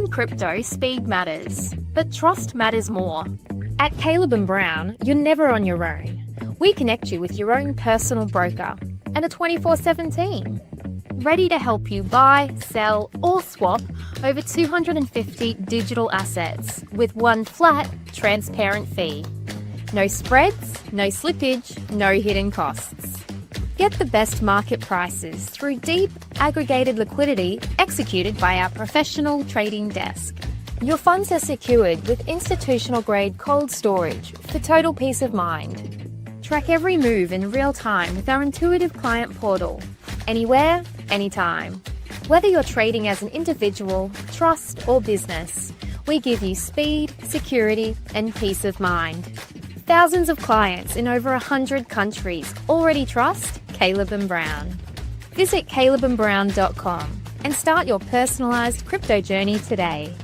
In crypto, speed matters, but trust matters more. At Caleb & Brown, you're never on your own. We connect you with your own personal broker and a 24/7 team, ready to help you buy, sell, or swap over 250 digital assets with one flat, transparent fee. No spreads, no slippage, no hidden costs. Get the best market prices through deep, aggregated liquidity executed by our professional trading desk. Your funds are secured with institutional-grade cold storage for total peace of mind. Track every move in real time with our intuitive client portal, anywhere, anytime. Whether you're trading as an individual, trust, or business, we give you speed, security, and peace of mind. Thousands of clients in over 100 countries already trust Caleb & Brown. Visit calebandbrown.com and start your personalized crypto journey today.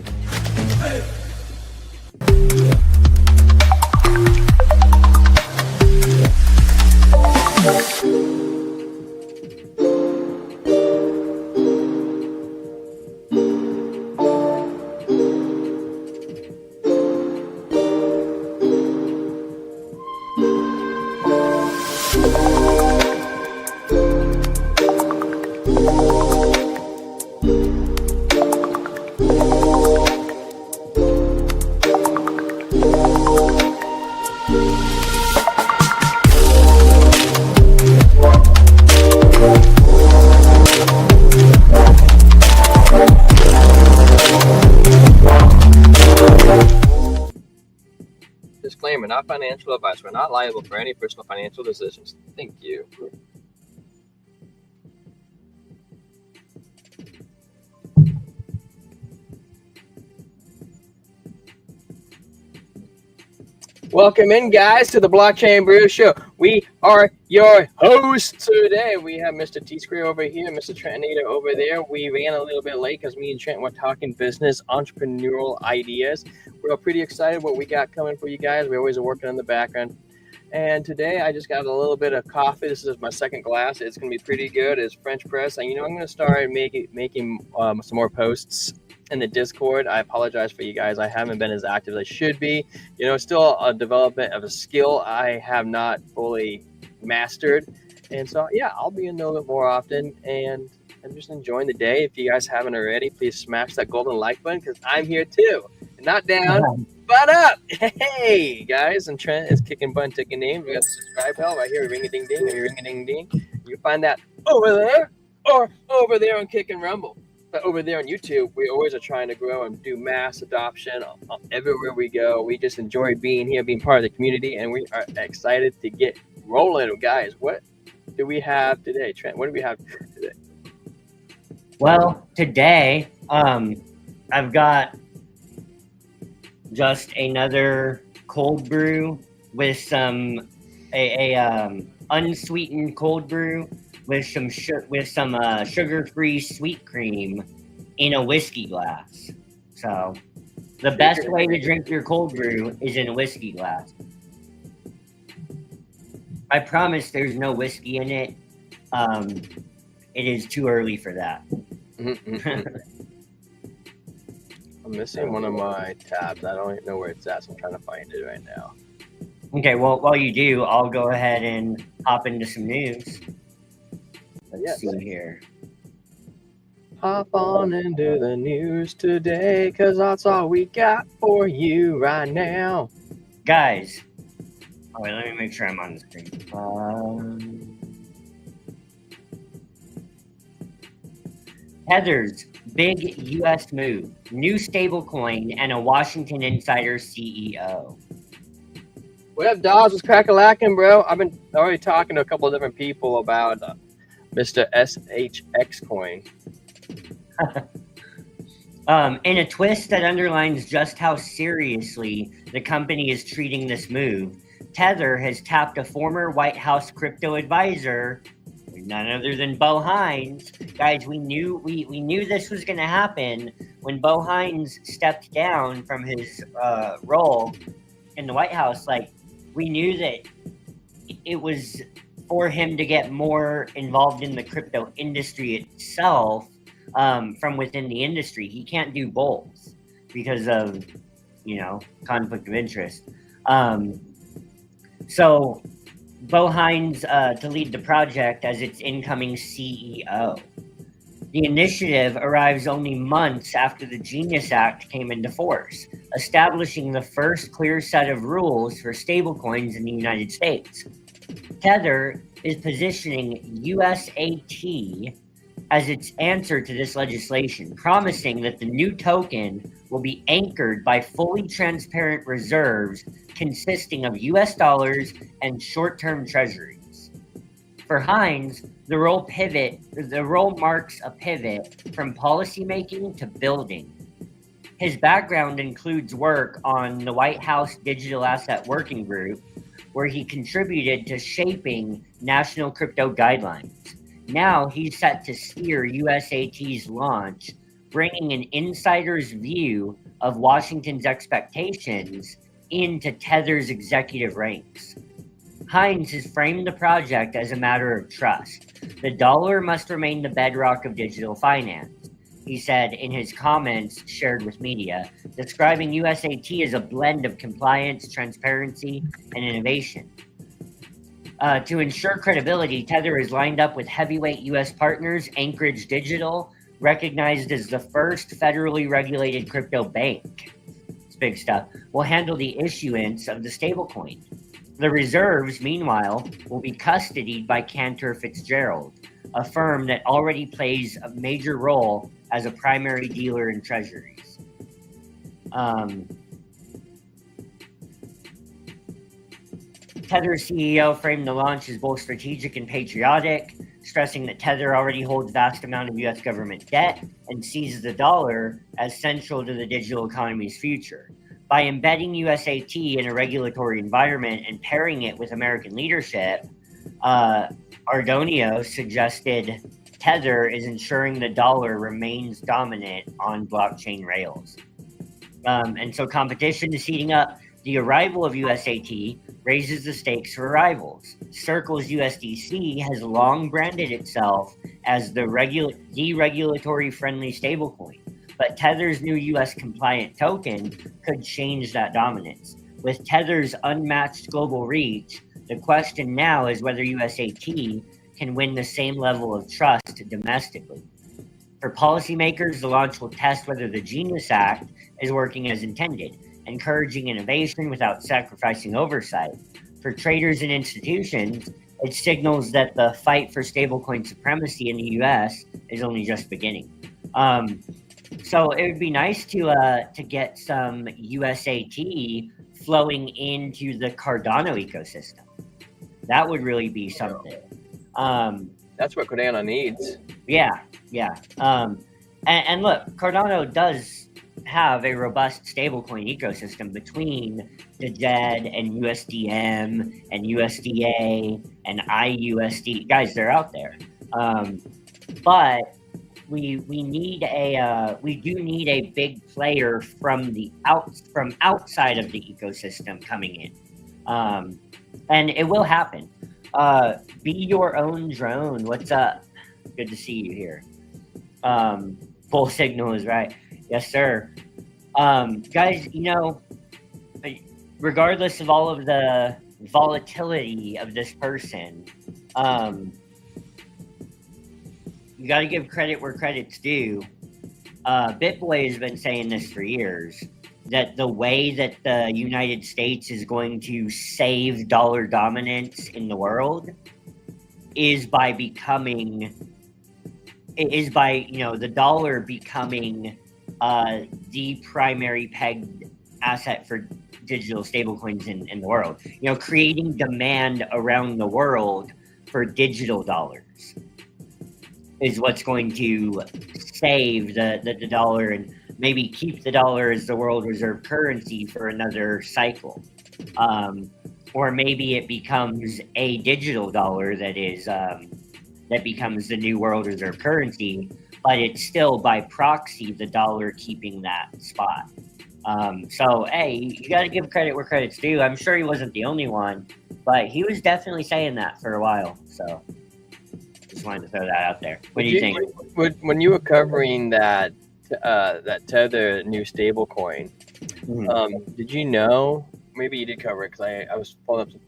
Disclaimer, not financial advice. We're not liable for any personal financial decisions. Thank you. Welcome in, guys, to the Blockchain Brew Show. We are your hosts today. We have Mr. T-Square over here, Mr. Trentinator over there. We ran a little bit late because me and Trent were talking business, entrepreneurial ideas. We're pretty excited what we got coming for you guys. We always are working in the background. And today I just got a little bit of coffee. This is my second glass. It's going to be pretty good. It's French press. And, I'm going to start making some more posts in the Discord. I apologize for you guys. I haven't been as active as I should be. Still a development of a skill I have not fully mastered. And so, yeah, I'll be in a little bit more often. And I'm just enjoying the day. If you guys haven't already, please smash that golden like button because I'm here too. Not down, but up. Hey, guys. And Trent is kicking butt and taking names. We got the subscribe bell right here. Ring-a-ding-ding. Ring-a-ding-ding. You find that over there or over there on Kick and Rumble. But over there on YouTube, we always are trying to grow and do mass adoption everywhere we go. We just enjoy being here, being part of the community, and we are excited to get rolling. Guys, what do we have today, Trent? What do we have today? Well, today, I've got just another cold brew with some unsweetened cold brew with some sugar-free sweet cream in a whiskey glass. So the best way to drink your cold brew is in a whiskey glass. I promise there's no whiskey in it. It is too early for that. I'm missing one of my tabs. I don't even know where it's at, so I'm trying to find it right now. Okay, well, while you do, I'll go ahead and hop into some news. Let's see here. Hop on into the news today, because that's all we got for you right now. Guys, wait, let me make sure I'm on the screen. Tether's big U.S. move, new stablecoin, and a Washington Insider CEO. What up, Dawes? What's crack-a-lackin', bro? I've been already talking to a couple of different people about Mr. SHX coin. In a twist that underlines just how seriously the company is treating this move, Tether has tapped a former White House crypto advisor, none other than Bo Hines. Guys, we knew this was going to happen when Bo Hines stepped down from his role in the White House. We knew that it was for him to get more involved in the crypto industry itself from within the industry. He can't do both. because of, conflict of interest. So Bo Hines to lead the project as its incoming CEO. The initiative arrives only months after the Genius Act came into force, establishing the first clear set of rules for stablecoins in the United States. Tether is positioning USAT as its answer to this legislation, promising that the new token will be anchored by fully transparent reserves consisting of US dollars and short-term treasuries. For Hines, the role marks a pivot from policymaking to building. His background includes work on the White House Digital Asset Working Group, where he contributed to shaping national crypto guidelines. Now he's set to steer USAT's launch, bringing an insider's view of Washington's expectations into Tether's executive ranks. Hines has framed the project as a matter of trust. The dollar must remain the bedrock of digital finance, he said in his comments shared with media, describing USAT as a blend of compliance, transparency, and innovation. To ensure credibility, Tether is lined up with heavyweight U.S. partners. Anchorage Digital, recognized as the first federally regulated crypto bank, it's big stuff, will handle the issuance of the stablecoin. The reserves, meanwhile, will be custodied by Cantor Fitzgerald, a firm that already plays a major role as a primary dealer in treasuries. Tether's CEO framed the launch as both strategic and patriotic, stressing that Tether already holds vast amount of U.S. government debt and sees the dollar as central to the digital economy's future. By embedding USAT in a regulatory environment and pairing it with American leadership, Ardonio suggested Tether is ensuring the dollar remains dominant on blockchain rails. And so competition is heating up. The arrival of USAT raises the stakes for rivals. Circle's USDC has long branded itself as the deregulatory-friendly stablecoin, but Tether's new US compliant token could change that dominance. With Tether's unmatched global reach, the question now is whether USAT can win the same level of trust domestically. For policymakers, the launch will test whether the Genius Act is working as intended, encouraging innovation without sacrificing oversight. For traders and institutions, it signals that the fight for stablecoin supremacy in the US is only just beginning. So it would be nice to get some USAT flowing into the Cardano ecosystem. That would really be something. That's what Cardano needs. Yeah. And look, Cardano does have a robust stablecoin ecosystem between the DED and USDM and USDA and IUSD. Guys, they're out there. But we do need a big player from outside of the ecosystem coming in. And it will happen. Be your own drone. What's up? Good to see you here. Full signal is right. Yes, sir. Guys, regardless of all of the volatility of this person, you got to give credit where credit's due. BitBoy has been saying this for years, that the way that the United States is going to save dollar dominance in the world is by the dollar becoming the primary pegged asset for digital stablecoins in the world. Creating demand around the world for digital dollars is what's going to save the dollar and maybe keep the dollar as the world reserve currency for another cycle. Or maybe it becomes a digital dollar that becomes the new world reserve currency, but it's still by proxy the dollar keeping that spot. So, hey, you got to give credit where credit's due. I'm sure he wasn't the only one, but he was definitely saying that for a while. So, just wanted to throw that out there. What do you think? When you were covering that that Tether new stable coin. Did you know? Maybe you did cover it because I was pulling up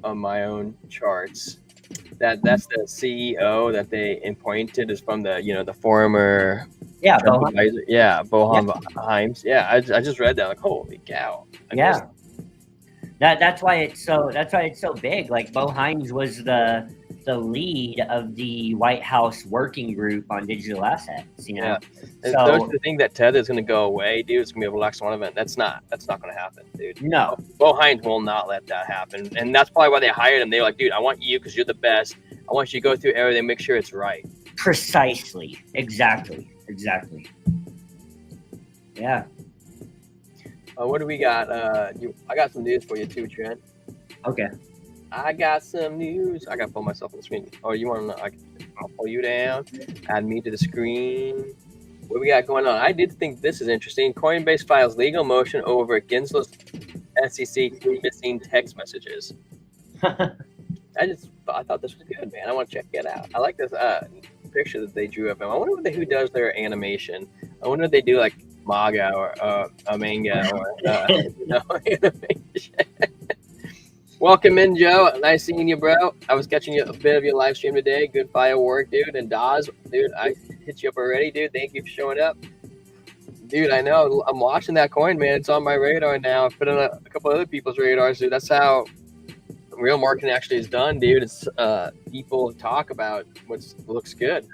on my own charts. That's the CEO that they appointed is from the former Trump advisor. Yeah, Bohan Himes. Yeah, I just read that. Like, holy cow! That's why it's so big. Like, Bo Hines was the lead of the White House working group on digital assets. Yeah. So don't you think that Tether is going to go away, dude? It's going to be a Black Swan event. That's not going to happen, dude. No. Bo Hines will not let that happen, and that's probably why they hired him. They're like, dude, I want you because you're the best. I want you to go through everything, make sure it's right. Precisely. Exactly. Yeah. What do we got? I got some news for you too, Trent. Okay. I got some news. I got to pull myself on the screen. Oh, you want to? I'll pull you down. Add me to the screen. What we got going on? I did think this is interesting. Coinbase files legal motion over Gensler's SEC missing text messages. I thought this was good, man. I want to check it out. I like this picture that they drew up. I wonder who does their animation. I wonder if they do like MAGA or a manga or animation. Welcome in, Joe. Nice seeing you, bro. I was catching a bit of your live stream today. Good firework, dude. And Daz, dude, I hit you up already, dude. Thank you for showing up. Dude, I know. I'm watching that coin, man. It's on my radar now. I put on a couple other people's radars, dude. That's how real marketing actually is done, dude. It's people talk about what looks good.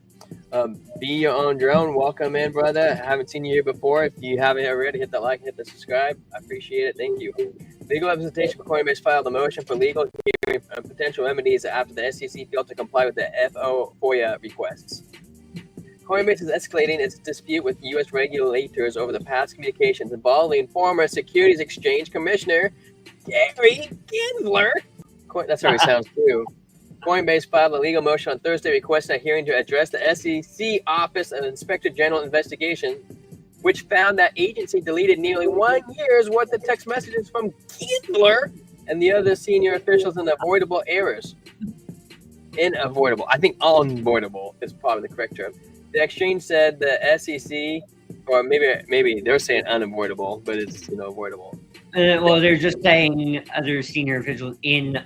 Be your own drone. Welcome in, brother. I haven't seen you here before. If you haven't already, hit that like, hit the subscribe. I appreciate it. Thank you. Legal representation for Coinbase filed a motion for legal hearing potential remedies after the SEC failed to comply with the FOIA requests. Coinbase is escalating its dispute with U.S. regulators over the past communications involving former Securities Exchange Commissioner Gary Gensler. That's how he sounds too. Coinbase filed a legal motion on Thursday requesting a hearing to address the SEC Office of Inspector General investigation, which found that agency deleted nearly 1 year's worth of text messages from Gensler and the other senior officials in avoidable errors. Unavoidable. I think unavoidable is probably the correct term. The exchange said the SEC, or maybe they're saying unavoidable, but it's avoidable. Well, they're just saying other senior officials in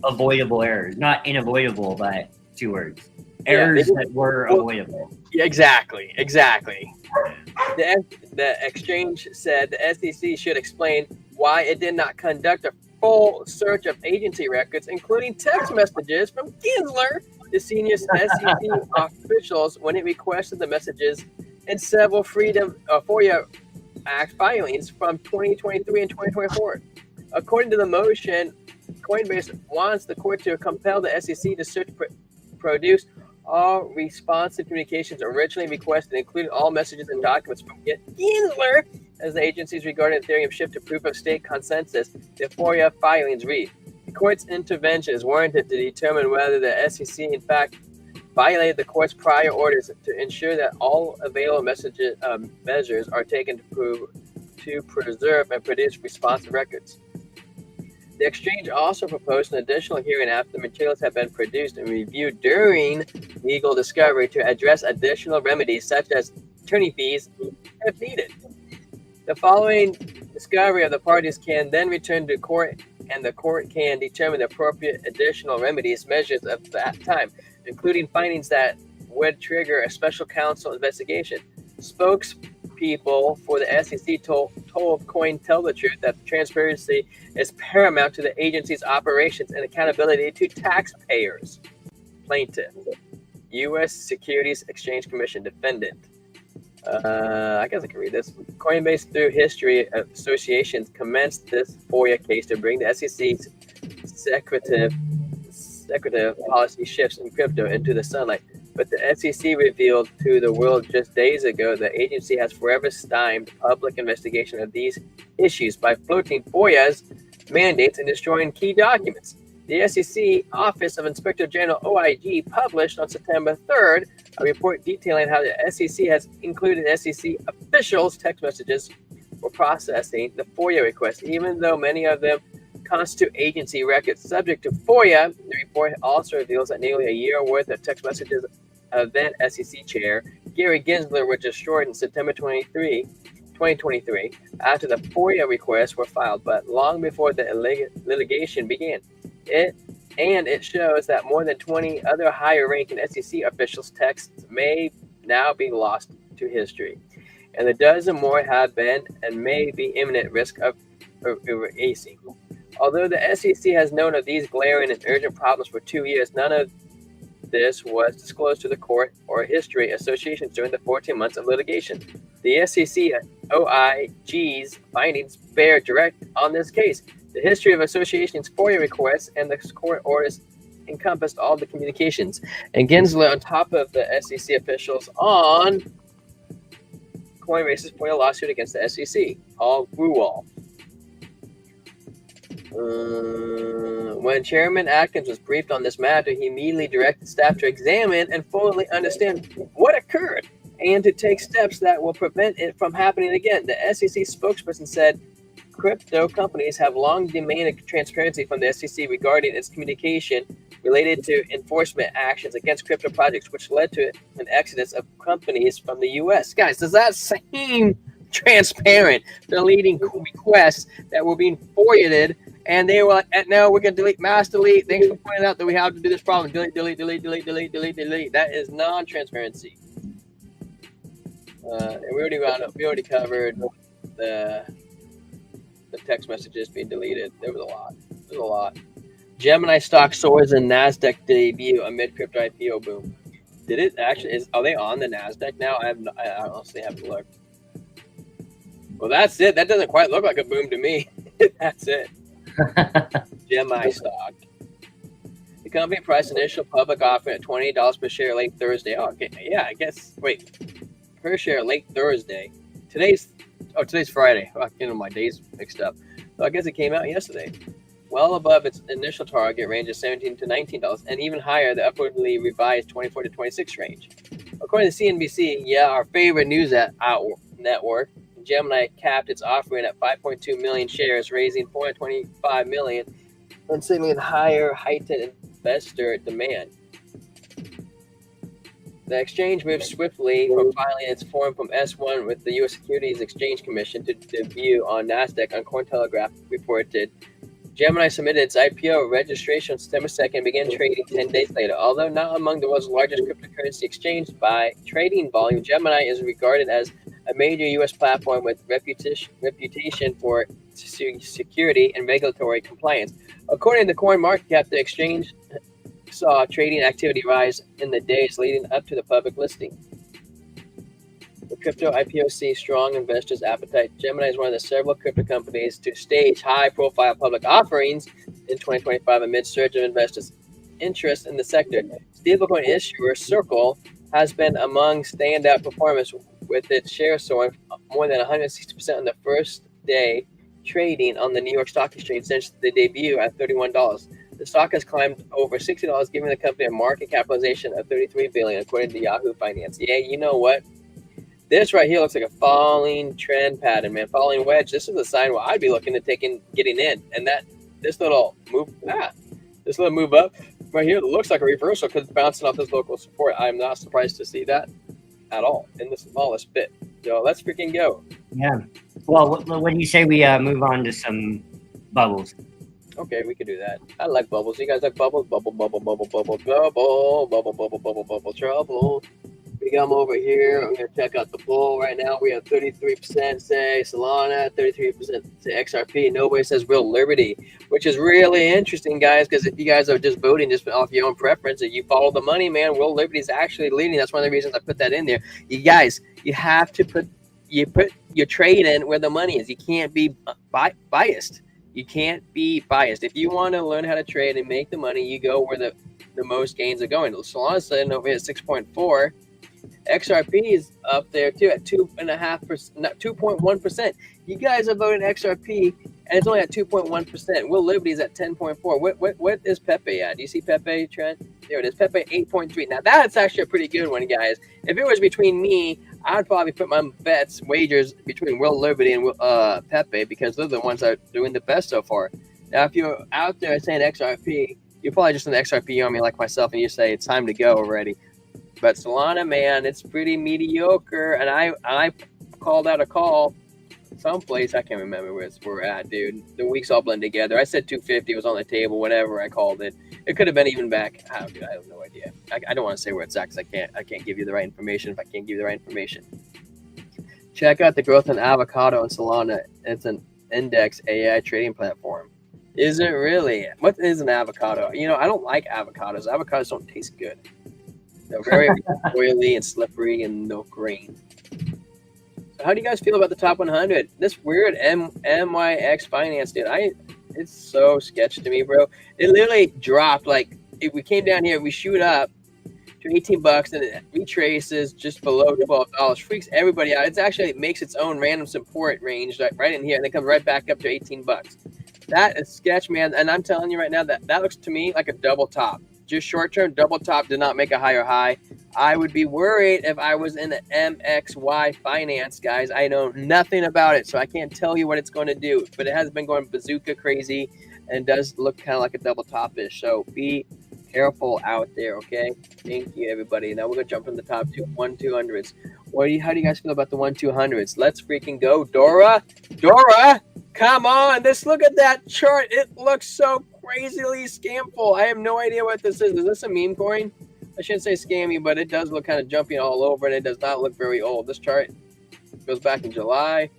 avoidable errors, not unavoidable, but 2 words. Errors that were avoidable. Yeah, exactly. The exchange said the SEC should explain why it did not conduct a full search of agency records, including text messages from Gensler, the senior SEC officials, when it requested the messages in several FOIA Act filings from 2023 and 2024. According to the motion, Coinbase wants the court to compel the SEC to produce all responsive communications originally requested, including all messages and documents from Gensler, as the agencies regarding Ethereum shift to proof-of-stake consensus. The FOIA filings read, the court's intervention is warranted to determine whether the SEC, in fact, violated the court's prior orders to ensure that all available measures are taken to preserve and produce responsive records. The exchange also proposed an additional hearing after the materials have been produced and reviewed during legal discovery to address additional remedies such as attorney fees if needed. The following discovery of the parties can then return to court, and the court can determine the appropriate additional remedies measures at that time, including findings that would trigger a special counsel investigation. Spokespeople for the SEC told Coin Tell the Truth that transparency is paramount to the agency's operations and accountability to taxpayers. Plaintiff, U.S. Securities Exchange Commission defendant. I guess I can read this. Coinbase, through history associations, commenced this FOIA case to bring the SEC's secretive policy shifts in crypto into the sunlight. But the SEC revealed to the world just days ago the agency has forever stymied public investigation of these issues by floating FOIA's mandates and destroying key documents. The SEC Office of Inspector General OIG published on September 3rd a report detailing how the SEC has included SEC officials' text messages for processing the FOIA requests, even though many of them constitute agency records subject to FOIA. The report also reveals that nearly a year worth of text messages of then SEC Chair Gary Gensler were destroyed in September 2023, after the FOIA requests were filed, but long before the litigation began. It shows that more than 20 other higher-ranking SEC officials' texts may now be lost to history, and a dozen more have been and may be imminent risk of erasing. Although the SEC has known of these glaring and urgent problems for 2 years, none of this was disclosed to the court or history associations during the 14 months of litigation. The SEC OIG's findings bear direct on this case. The history of associations' FOIA requests and the court orders encompassed all the communications. And Gensler, on top of the SEC officials on Coinbase's FOIA lawsuit against the SEC, all grew all. When Chairman Atkins was briefed on this matter, he immediately directed staff to examine and fully understand what occurred and to take steps that will prevent it from happening again. The SEC spokesperson said crypto companies have long demanded transparency from the SEC regarding its communication related to enforcement actions against crypto projects, which led to an exodus of companies from the U.S. Guys, does that seem transparent? The leading requests that were being forwarded, and they were like, no, we're going to delete, mass delete. Thanks for pointing out that we have to do this problem. Delete. That is non-transparency. And we already covered the text messages being deleted. There was a lot. Gemini stock soars in NASDAQ debut amid crypto IPO boom. Did it actually? Are they on the NASDAQ now? I honestly haven't looked. Well, that's it. That doesn't quite look like a boom to me. That's it. Gemini stock. The company priced initial public offering at $28 per share late Thursday. Oh, okay. Yeah, I guess. Wait, per share late Thursday. Today's Friday. I'm getting my days mixed up. So I guess it came out yesterday. Well above its initial target range of $17 to $19, and even higher the upwardly revised 24 to 26 range. According to CNBC, our favorite news network, Gemini capped its offering at 5.2 million shares, raising $425 million, and signaling higher heightened investor demand. The exchange moved swiftly from filing its form from S1 with the U.S. Securities Exchange Commission to debut on NASDAQ. On Cointelegraph reported, Gemini submitted its IPO registration on September 2nd and began trading 10 days later. Although not among the world's largest cryptocurrency exchange by trading volume, Gemini is regarded as a major U.S. platform with reputation for security and regulatory compliance. According to CoinMarketCap, the exchange saw trading activity rise in the days leading up to the public listing. The crypto IPO sees strong investors' appetite. Gemini is one of the several crypto companies to stage high-profile public offerings in 2025 amid surge of investors' interest in the sector. Stablecoin issuer Circle has been among standout performers, with its share soaring more than 160% on the first day trading on the New York Stock Exchange since the debut at $31. The stock has climbed over $60, giving the company a market capitalization of $33 billion, according to Yahoo Finance. Yeah, you know what? This right here looks like a falling trend pattern, man. Falling wedge. This is a sign where I'd be looking at getting in. And this little move up right here looks like a reversal because it's bouncing off this local support. I'm not surprised to see that at all in the smallest bit. So let's freaking go. Yeah. Well, what do you say we move on to some bubbles? Okay, we could do that. I like bubbles. You guys like bubbles? Bubble, trouble. We come over here. I'm going to check out the bull right now. We have 33% say Solana, 33% say XRP. Nobody says Real Liberty, which is really interesting, guys, because if you guys are just voting just off your own preference and you follow the money, man, Real Liberty is actually leading. That's one of the reasons I put that in there. You guys, you have to put your trade in where the money is. You can't be biased. You can't be biased. If you want to learn how to trade and make the money, you go where the most gains are going. Solana's sitting over here at 6.4. XRP is up there too at 2.1%. You guys are voting XRP, and it's only at 2.1%. Will Liberty is at 10.4. What is Pepe at? Do you see Pepe, Trent? There it is. Pepe 8.3. Now that's actually a pretty good one, guys. If it was between me, I'd probably put my wagers between Will Liberty and Pepe, because they're the ones that are doing the best so far. Now, if you're out there saying XRP, you're probably just an XRP army like myself, and you say it's time to go already. But Solana, man, it's pretty mediocre. And I called out a call someplace. I can't remember where we're at, dude. The weeks all blend together. I said 250 was on the table, whatever I called it. It could have been even back. I have no idea. I don't want to say where it's at because I can't give you the right information if I can't give you the right information. Check out the growth in avocado and Solana. It's an index AI trading platform. Is it really? What is an avocado? You know, I don't like avocados. Avocados don't taste good. They're very oily and slippery and no grain. So how do you guys feel about the top 100? This weird MYX finance, dude. It's so sketchy to me, bro. It literally dropped. Like, if we came down here, we shoot up to 18 bucks, and it retraces just below $12. Freaks everybody out. It makes its own random support range right in here, and then comes right back up to 18 bucks. That is sketch, man. And I'm telling you right now that looks to me like a double top. Just short term, double top did not make a higher high. I would be worried if I was in the MXY finance, guys. I know nothing about it, so I can't tell you what it's going to do. But it has been going bazooka crazy and does look kind of like a double top-ish. So be careful out there, okay? Thank you, everybody. Now we're going to jump from the top to 1-200s. How do you guys feel about the 1-200s? Let's freaking go. Dora, come on. Look at that chart. It looks so crazily scamful. I have no idea what this is. Is this a meme coin? I shouldn't say scammy, but it does look kind of jumpy all over, and it does not look very old. This chart goes back in July.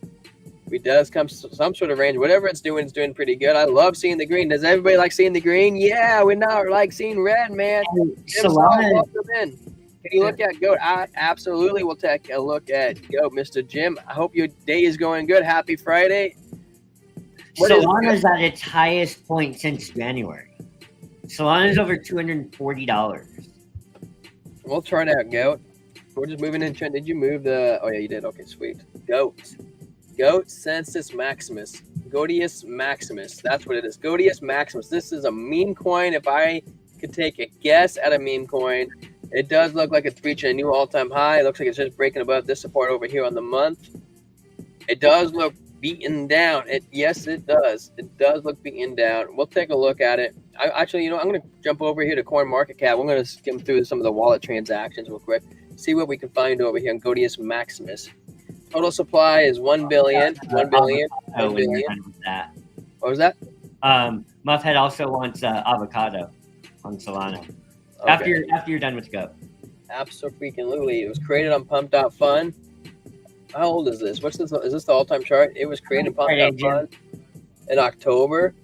It does come some sort of range. Whatever it's doing pretty good. I love seeing the green. Does everybody like seeing the green? Yeah, we now like seeing red, man. Solana. Can you look at GOAT? I absolutely will take a look at GOAT, Mr. Jim. I hope your day is going good. Happy Friday. Solana's at its highest point since January. Solana's over $240. We'll try it out, GOAT. We're just moving in. Did you move the... Oh, yeah, you did. Okay, sweet. GOAT Census Maximus. Goatius Maximus. That's what it is. Goatius Maximus. This is a meme coin. If I could take a guess at a meme coin, it does look like it's breaching a new all-time high. It looks like it's just breaking above this support over here on the month. It does look beaten down. Yes, it does. It does look beaten down. We'll take a look at it. I'm going to jump over here to CoinMarketCap. I'm going to skim through some of the wallet transactions real quick. See what we can find over here on Goatius Maximus. Total supply is 1 billion. 1 billion. 1 billion. What was that? Muffhead also wants avocado on Solana. Okay. After you're done with GOAT. Absolutely. It was created on Pump.Fun. How old is this? Is this the all-time chart? It was created in Pump.Fun in October.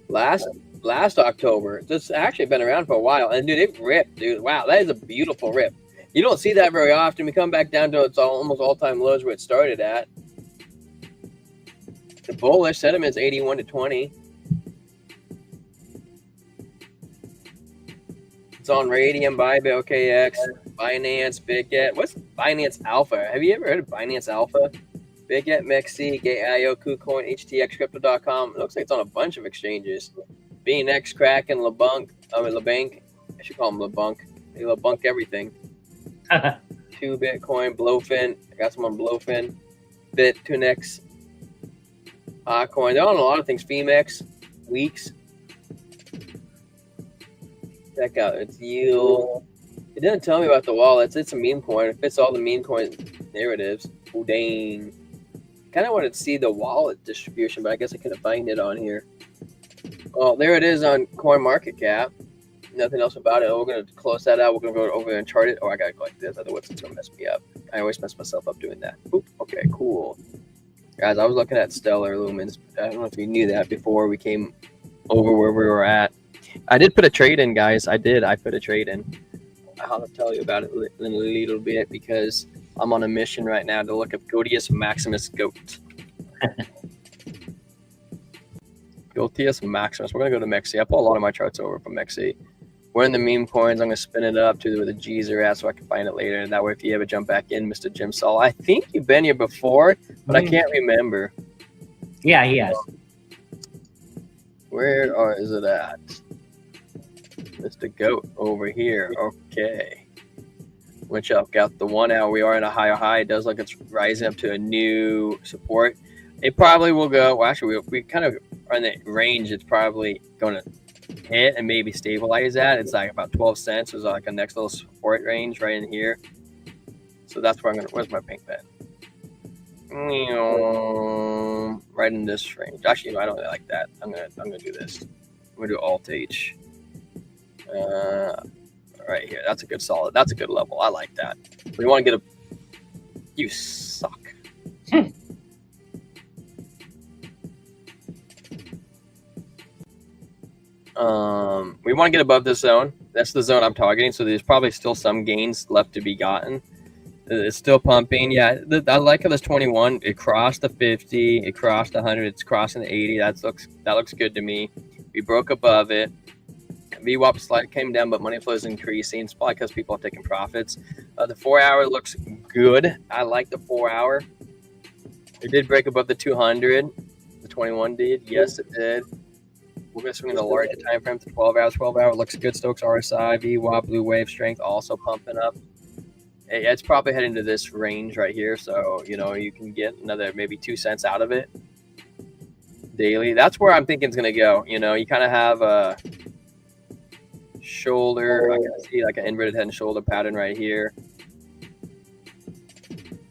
Last October. This actually been around for a while. And dude, it ripped, dude. Wow, that is a beautiful rip. You don't see that very often. We come back down to its almost all-time lows where it started at. The bullish sentiment is 81 to 20. It's on Radium, Bybit, OKX, Binance, BitGet. What's Binance Alpha? Have you ever heard of Binance Alpha? BitGet, Mexi, Gate.io, KuCoin, HTXCrypto.com. It looks like it's on a bunch of exchanges. BNX, Kraken, LeBank. I should call them LeBank. They LeBank everything. 2 Bitcoin, Blowfin. I got some on Blowfin. Bit2nex, Altcoin. They're on a lot of things. Femex, Weeks. Check out its yield. It didn't tell me about the wallets. It's a meme coin. It fits all the meme coin narratives. Oh, dang. Kind of wanted to see the wallet distribution, but I guess I couldn't find it on here. Oh, there it is on CoinMarketCap. Nothing else about it. We're going to close that out. We're going to go over and chart it. Oh, I got to go like this. Otherwise, it's going to mess me up. I always mess myself up doing that. Oop, okay, cool. Guys, I was looking at Stellar Lumens. I don't know if you knew that before we came over where we were at. I did put a trade in, guys. I put a trade in. I'll tell you about it in a little bit because I'm on a mission right now to look at Goatius Maximus GOAT. Goatius Maximus. We're going to go to Mexi. I pull a lot of my charts over from Mexi. We're in the meme coins. I'm going to spin it up to where the G's are at so I can find it later. And that way, if you ever jump back in, Mr. Jim Saul, I think you've been here before, but I can't remember. Yeah, he has. Where is it at? Mr. GOAT over here. Okay. Which I've got the 1 hour. We are in a higher high. It does look it's rising up to a new support. It probably will go. Well, actually, we kind of are in the range. It's probably going to hit and maybe stabilize that. It's like about 12 cents. There's like a next little support range right in here. So that's where I'm gonna. Where's my pink pen? Right in this range. Actually, no, I don't really like that. I'm gonna do this. I'm gonna do Alt H. Right here. That's a good solid. That's a good level. I like that. We want to get a. You suck. We want to get above this zone. That's the zone I'm targeting. So there's probably still some gains left to be gotten. It's still pumping. Yeah, I like how this 21. It crossed the 50. It crossed the 100. It's crossing the 80. That looks good to me. We broke above it. VWAP slight came down, but money flow is increasing. It's probably because people are taking profits. The 4 hour looks good. I like the 4 hour. It did break above the 200. The 21 did. Yes, it did. We're going to swing in the larger time frame to 12 hours. 12 hour looks good. Stokes RSI, VWAP, blue wave strength also pumping up. It's probably heading to this range right here. So, you can get another maybe 2 cents out of it daily. That's where I'm thinking it's going to go. You kind of have a shoulder. I can see like an inverted head and shoulder pattern right here.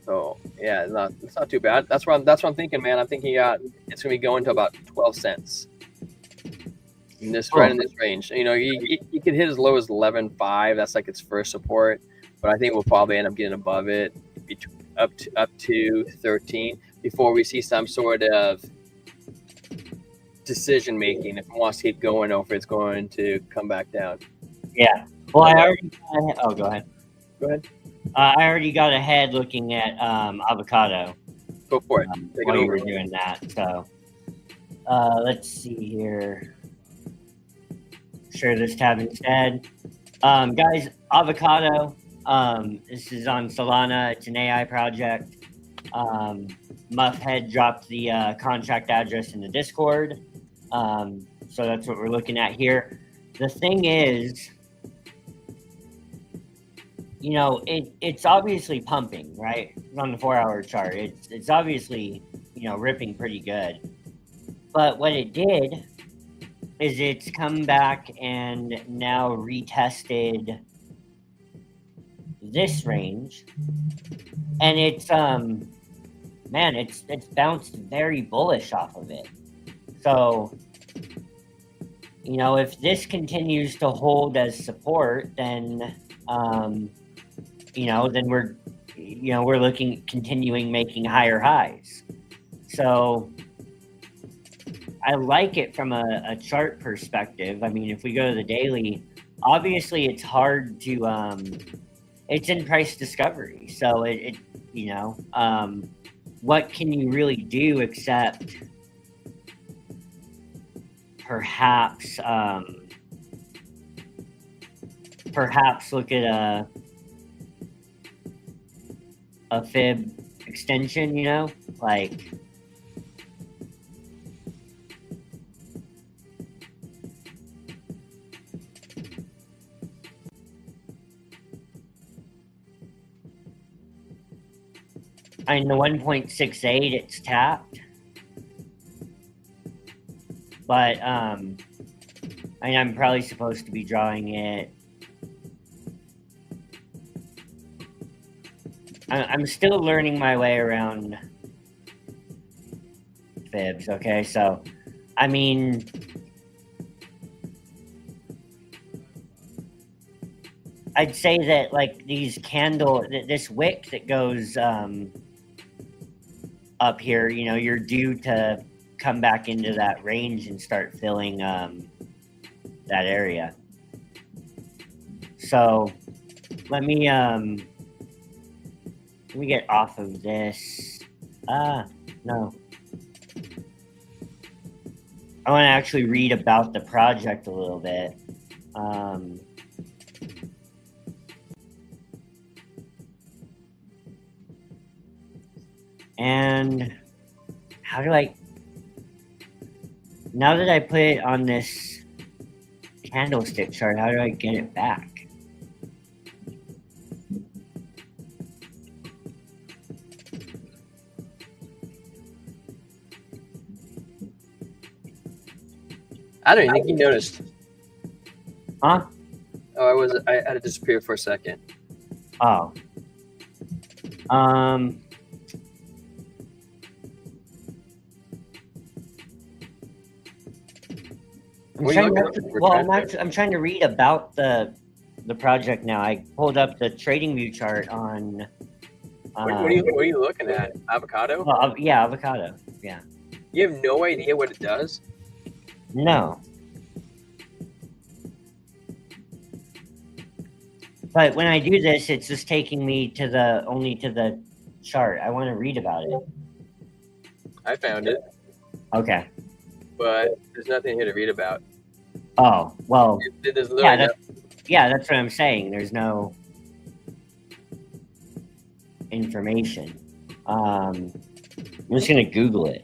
So yeah, it's not too bad. That's what I'm thinking, man. I'm thinking it's gonna be going to about 12 cents. Right in this range. You could hit as low as 11.5. That's like its first support, but I think we'll probably end up getting above it, up to 13 before we see some sort of decision making if it wants to keep going or if it's going to come back down. Yeah. Well, I already. Go ahead. Go ahead. I already got ahead looking at avocado. Go for it. While you were doing that, so let's see here. Share this tab instead, guys. Avocado. This is on Solana. It's an AI project. Muffhead dropped the contract address in the Discord. So that's what we're looking at here. The thing is, it's obviously pumping, right? On the 4 hour chart. It's obviously, ripping pretty good. But what it did is it's come back and now retested this range. And it's it's bounced very bullish off of it. So, if this continues to hold as support, then then we're looking at continuing making higher highs. So I like it from a chart perspective. I mean, if we go to the daily, obviously it's hard to it's in price discovery. So what can you really do except perhaps look at a fib extension, like in the 1.68 it's tapped, but I'm probably supposed to be drawing it. I'm still learning my way around fibs, okay? So, I mean, I'd say that, like, this wick that goes up here, you're due to come back into that range and start filling that area. So, let me get off of this. No. I want to actually read about the project a little bit. And how do now that I put it on this candlestick chart, how do I get it back? I don't even think you noticed. Huh? Oh, I had to disappear for a second. Oh. I'm What are you trying looking to, for, well, Trent? I'm trying to read about the project now. I pulled up the trading view chart on. What are you looking at? Avocado? Well, yeah, avocado. Yeah. You have no idea what it does? No. But when I do this, it's just taking me to only to the chart. I want to read about it. I found it, Okay. but there's nothing here to read about. Oh, well, There's literally that's what I'm saying. There's no information. I'm just gonna Google it.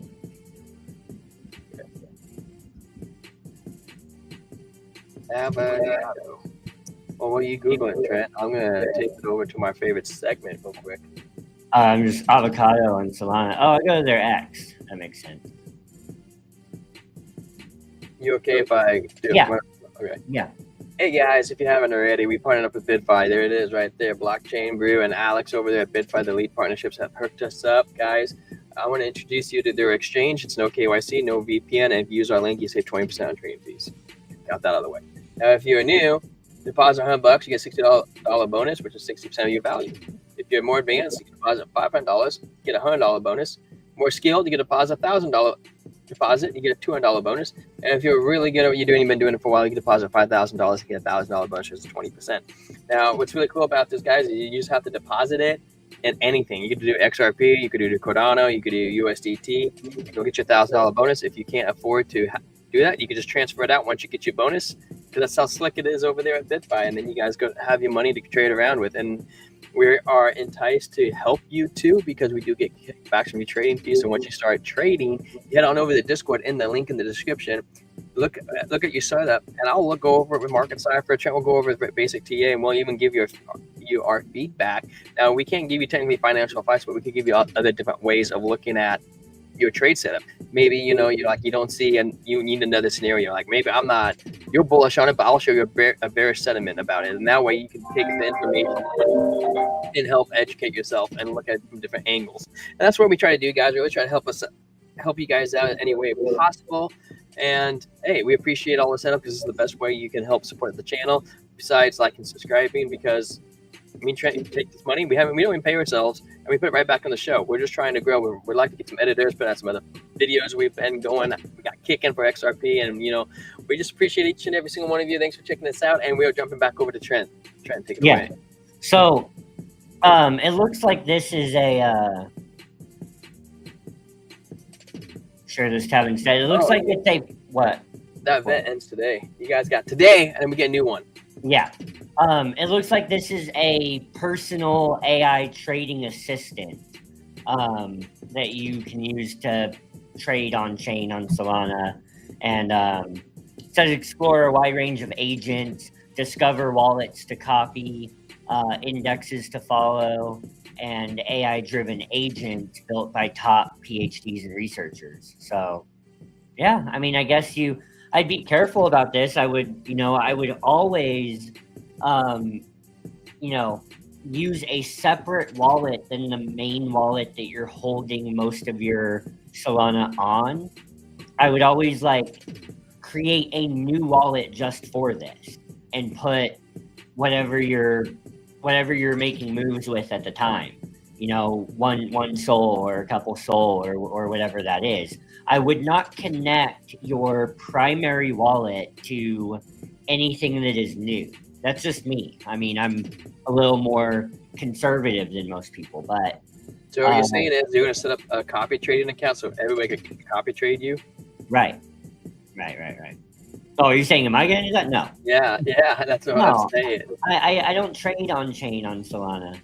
avocado. Well, what are you Googling, Trent? I'm going to take it over to my favorite segment real quick. Just avocado and Solana. Oh, I go to their X. That makes sense. You okay if I do? Yeah. Okay. Yeah. Hey guys, if you haven't already, we partnered up with BitFi. There it is right there. Blockchain Brew and Alex over there at BitFi, the lead partnerships, have hooked us up, guys. I want to introduce you to their exchange. It's no KYC, no VPN, and if you use our link, you save 20% on trading fees. Got that out of the way. Now, if you're new, deposit $100, you get $60 bonus, which is 60% of your value. If you're more advanced, you can deposit $500, get a $100 bonus. More skilled, you can deposit $1,000 deposit, you get a $200 bonus. And if you're really good at what you're doing, you've been doing it for a while, you can deposit $5,000, you get a $1,000 bonus, which is 20%. Now, what's really cool about this, guys, is you just have to deposit it in anything. You could do XRP, you could do Cardano, you could do USDT. You'll get your $1,000 bonus. If you can't afford to do that, you can just transfer it out once you get your bonus, because that's how slick it is over there at BitFi. And then you guys go have your money to trade around with. And we are enticed to help you too, because we do get kickbacks from your trading fees. So once you start trading, you head on over to the Discord in the link in the description. Look at your setup, and I'll go over it with Market Cipher. Trent will go over it with Basic TA, and we'll even give you our feedback. Now, we can't give you technically financial advice, but we can give you other different ways of looking at your trade setup. Maybe you don't see, and you need another scenario. Like maybe you're bullish on it, but I'll show you a bearish sentiment about it, and that way you can take the information and help educate yourself and look at it from different angles. And that's what we try to do, guys. We really try to help you guys out in any way possible. And hey, we appreciate all the setup, because it's the best way you can help support the channel. Besides liking and subscribing, because Trent, you take this money, we don't even pay ourselves, and we put it right back on the show. We're just trying to grow. We'd like to get some editors, put out some other videos we've been going. We got kicking for XRP, and we just appreciate each and every single one of you. Thanks for checking this out, and we are jumping back over to Trent. Trent, take it away. So, it looks like this is a. Share this tab instead. It looks like it's a what? That event ends today. You guys got today, and then we get a new one. Yeah. It looks like this is a personal AI trading assistant that you can use to trade on chain on Solana, and it says explore a wide range of agents, discover wallets to copy, indexes to follow, and AI-driven agents built by top PhDs and researchers. So, yeah, I guess I'd be careful about this. I would always, use a separate wallet than the main wallet that you're holding most of your Solana on. I would always create a new wallet just for this and put whatever you're making moves with at the time. One soul or a couple soul or whatever that is. I would not connect your primary wallet to anything that is new. That's just me. I'm a little more conservative than most people, but. So what you're saying is you're going to set up a copy trading account so everybody can copy trade you? Right. Oh, you're saying, am I going to do that? No. Yeah, that's what I'm saying. I don't trade on chain on Solana.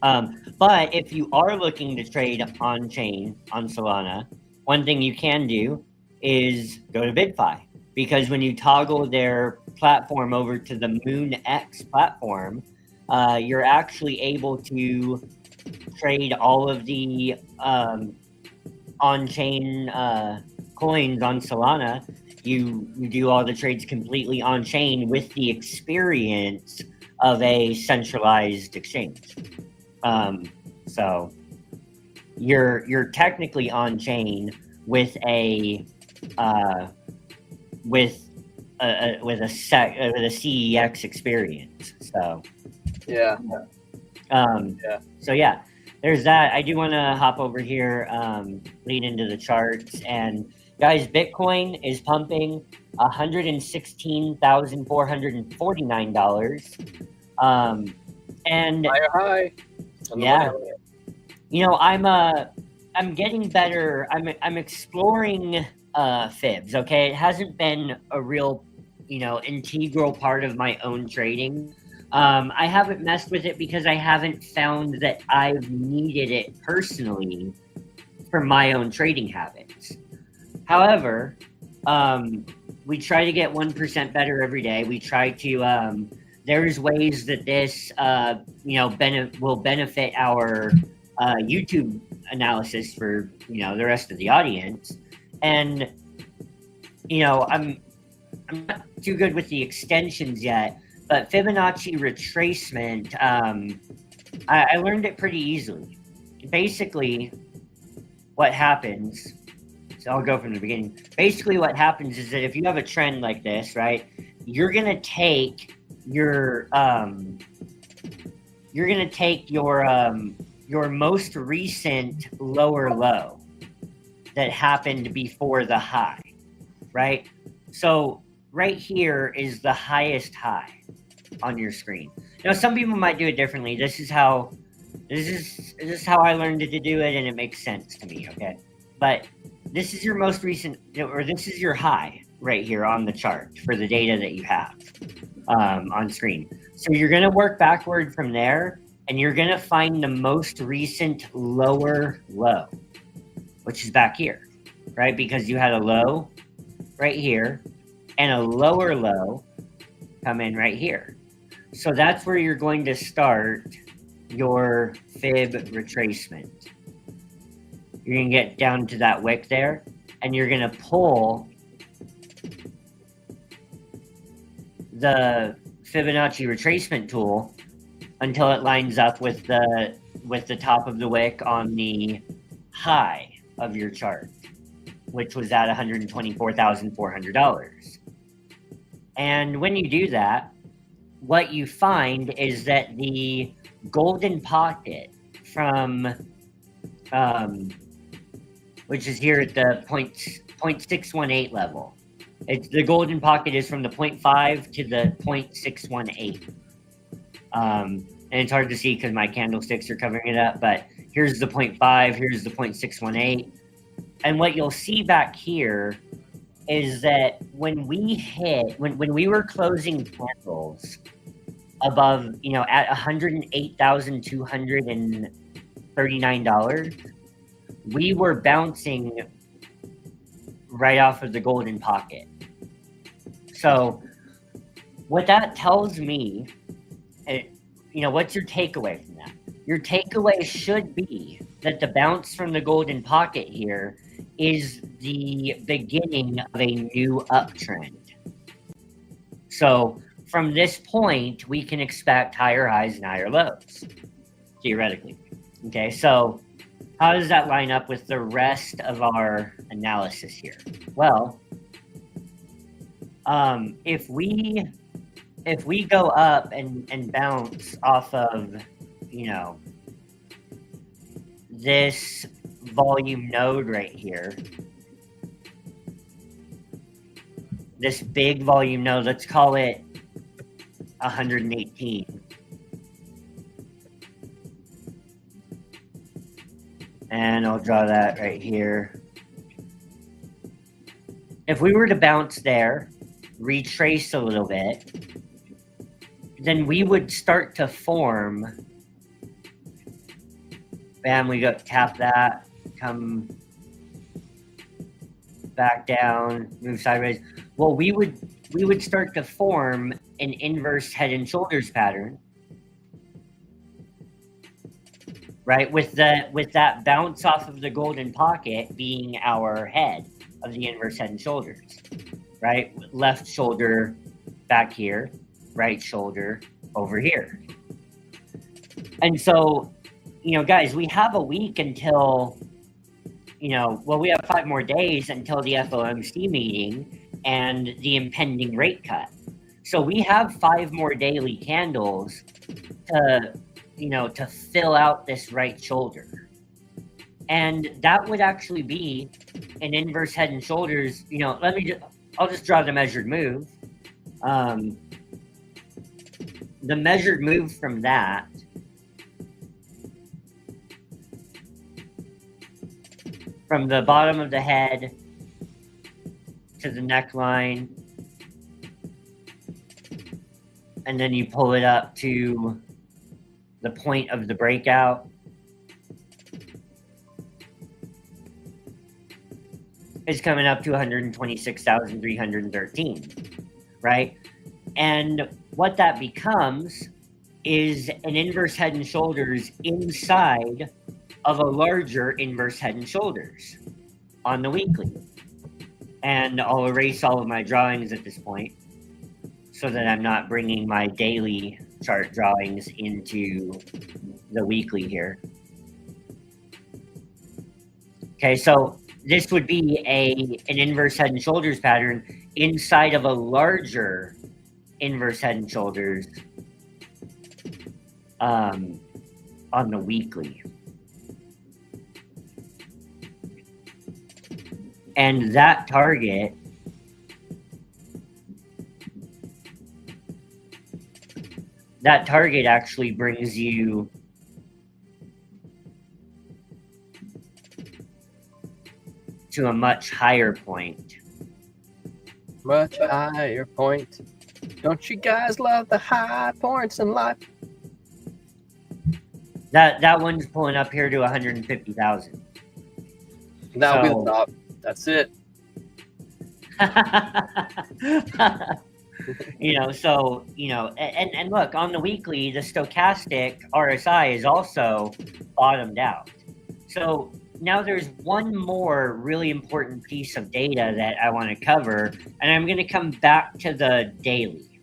But if you are looking to trade on chain on Solana, one thing you can do is go to BitFi, because when you toggle their platform over to the MoonX platform, you're actually able to trade all of the on-chain coins on Solana you do all the trades completely on chain with the experience of a centralized exchange. So you're technically on chain with a CEX experience. So Yeah. So yeah, there's that. I do want to hop over here, lead into the charts, and guys, Bitcoin is pumping $116,449. And High. yeah, you know, I'm getting better. I'm exploring fibs. Okay, it hasn't been a real, integral part of my own trading. I haven't messed with it because I haven't found that I've needed it personally for my own trading habits. However, we try to get 1% better every day. We try to, there's ways that this, will benefit our YouTube analysis for, the rest of the audience. And, I'm not too good with the extensions yet, but Fibonacci retracement, I learned it pretty easily. Basically, what happens, so I'll go from the beginning. Basically, what happens is that if you have a trend like this, right, you're gonna take your most recent lower low that happened before the high, right? So right here is the highest high on your screen. Now, some people might do it differently. This is how I learned to do it, and it makes sense to me. Okay, but this is your most recent, or this is your high right here on the chart for the data that you have on screen. So you're going to work backward from there, and you're going to find the most recent lower low, which is back here, right? Because you had a low right here and a lower low come in right here. So that's where you're going to start your fib retracement. You're going to get down to that wick there, and you're going to pull the Fibonacci retracement tool until it lines up with the top of the wick on the high of your chart, which was at $124,400. And when you do that, what you find is that the golden pocket from, which is here at the 0.618 level. The golden pocket is from the 0.5 to the 0.618. And it's hard to see because my candlesticks are covering it up, but here's the 0.5, here's the 0.618. And what you'll see back here is that when we were closing candles above, at $108,239, we were bouncing right off of the golden pocket. So what that tells me, what's your takeaway from that? Your takeaway should be that the bounce from the golden pocket here is the beginning of a new uptrend. So from this point, we can expect higher highs and higher lows, theoretically. Okay, so how does that line up with the rest of our analysis here? Well, if we go up and bounce off of, this volume node right here, this big volume node, let's call it 118. And I'll draw that right here. If we were to bounce there, retrace a little bit, then we would start to form. Bam, we go tap that, come back down, move sideways. Well, we would start to form an inverse head and shoulders pattern, right? With that bounce off of the golden pocket being our head of the inverse head and shoulders. right? Left shoulder back here, right shoulder over here. And so, guys, we have a week until, we have 5 more days until the FOMC meeting and the impending rate cut. So we have 5 more daily candles to fill out this right shoulder. And that would actually be an inverse head and shoulders. I'll just draw the measured move. The measured move from that from the bottom of the head to the neckline, and then you pull it up to the point of the breakout. Is coming up to 126,313, right? And what that becomes is an inverse head and shoulders inside of a larger inverse head and shoulders on the weekly. And I'll erase all of my drawings at this point so that I'm not bringing my daily chart drawings into the weekly here. Okay, so this would be an inverse head and shoulders pattern inside of a larger inverse head and shoulders on the weekly. And that target actually brings you to a much higher point. Much higher point. Don't you guys love the high points in life? That one's pulling up here to 150,000. That'll be the top. That's it. And look, on the weekly, the stochastic RSI is also bottomed out. So now there's one more really important piece of data that I want to cover, and I'm going to come back to the daily,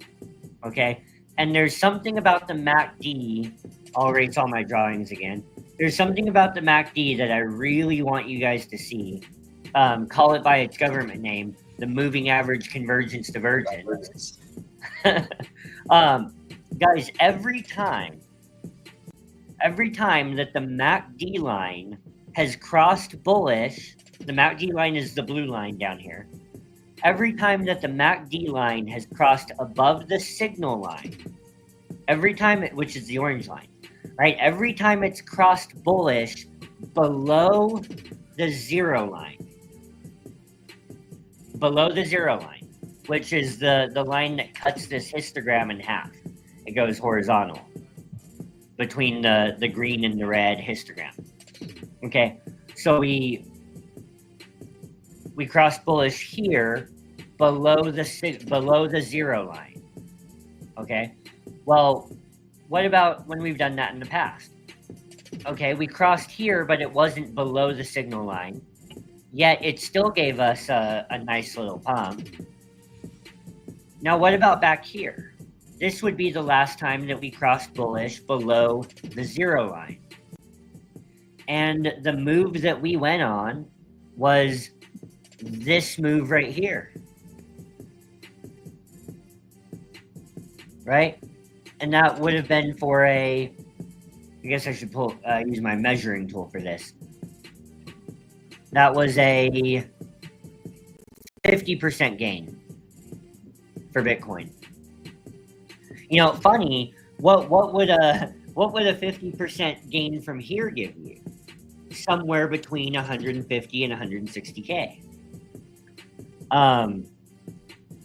okay? And there's something about the MACD. I'll erase all my drawings again. There's something about the MACD that I really want you guys to see. Call it by its government name, the moving average convergence divergence. Guys, every time that the MACD line has crossed bullish, the MACD line is the blue line down here. Every time that the MACD line has crossed above the signal line, which is the orange line, right? Every time it's crossed bullish below the zero line, which is the line that cuts this histogram in half. It goes horizontal between the green and the red histogram. Okay, so we crossed bullish here below the zero line. Okay, well, what about when we've done that in the past? Okay, we crossed here, but it wasn't below the signal line, yet it still gave us a nice little pump. Now, what about back here? This would be the last time that we crossed bullish below the zero line. And the move that we went on was this move right here. Right? And that would have been for I guess I should use my measuring tool for this. That was a 50% gain for Bitcoin. Funny, what would a 50% gain from here give you? Somewhere between 150 and 160K.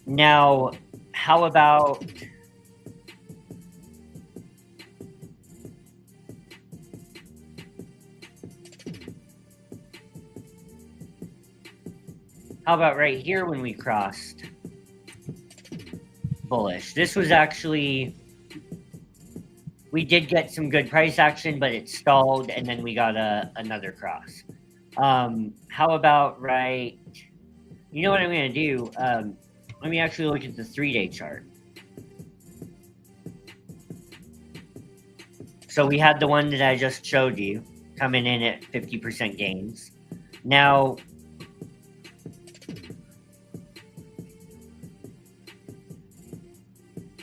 Now, how about right here when we crossed bullish? This was actually, we did get some good price action, but it stalled, and then we got another cross. How about you know what I'm going to do? let me actually look at the 3-day chart. So we had the one that I just showed you coming in at 50% gains. Now,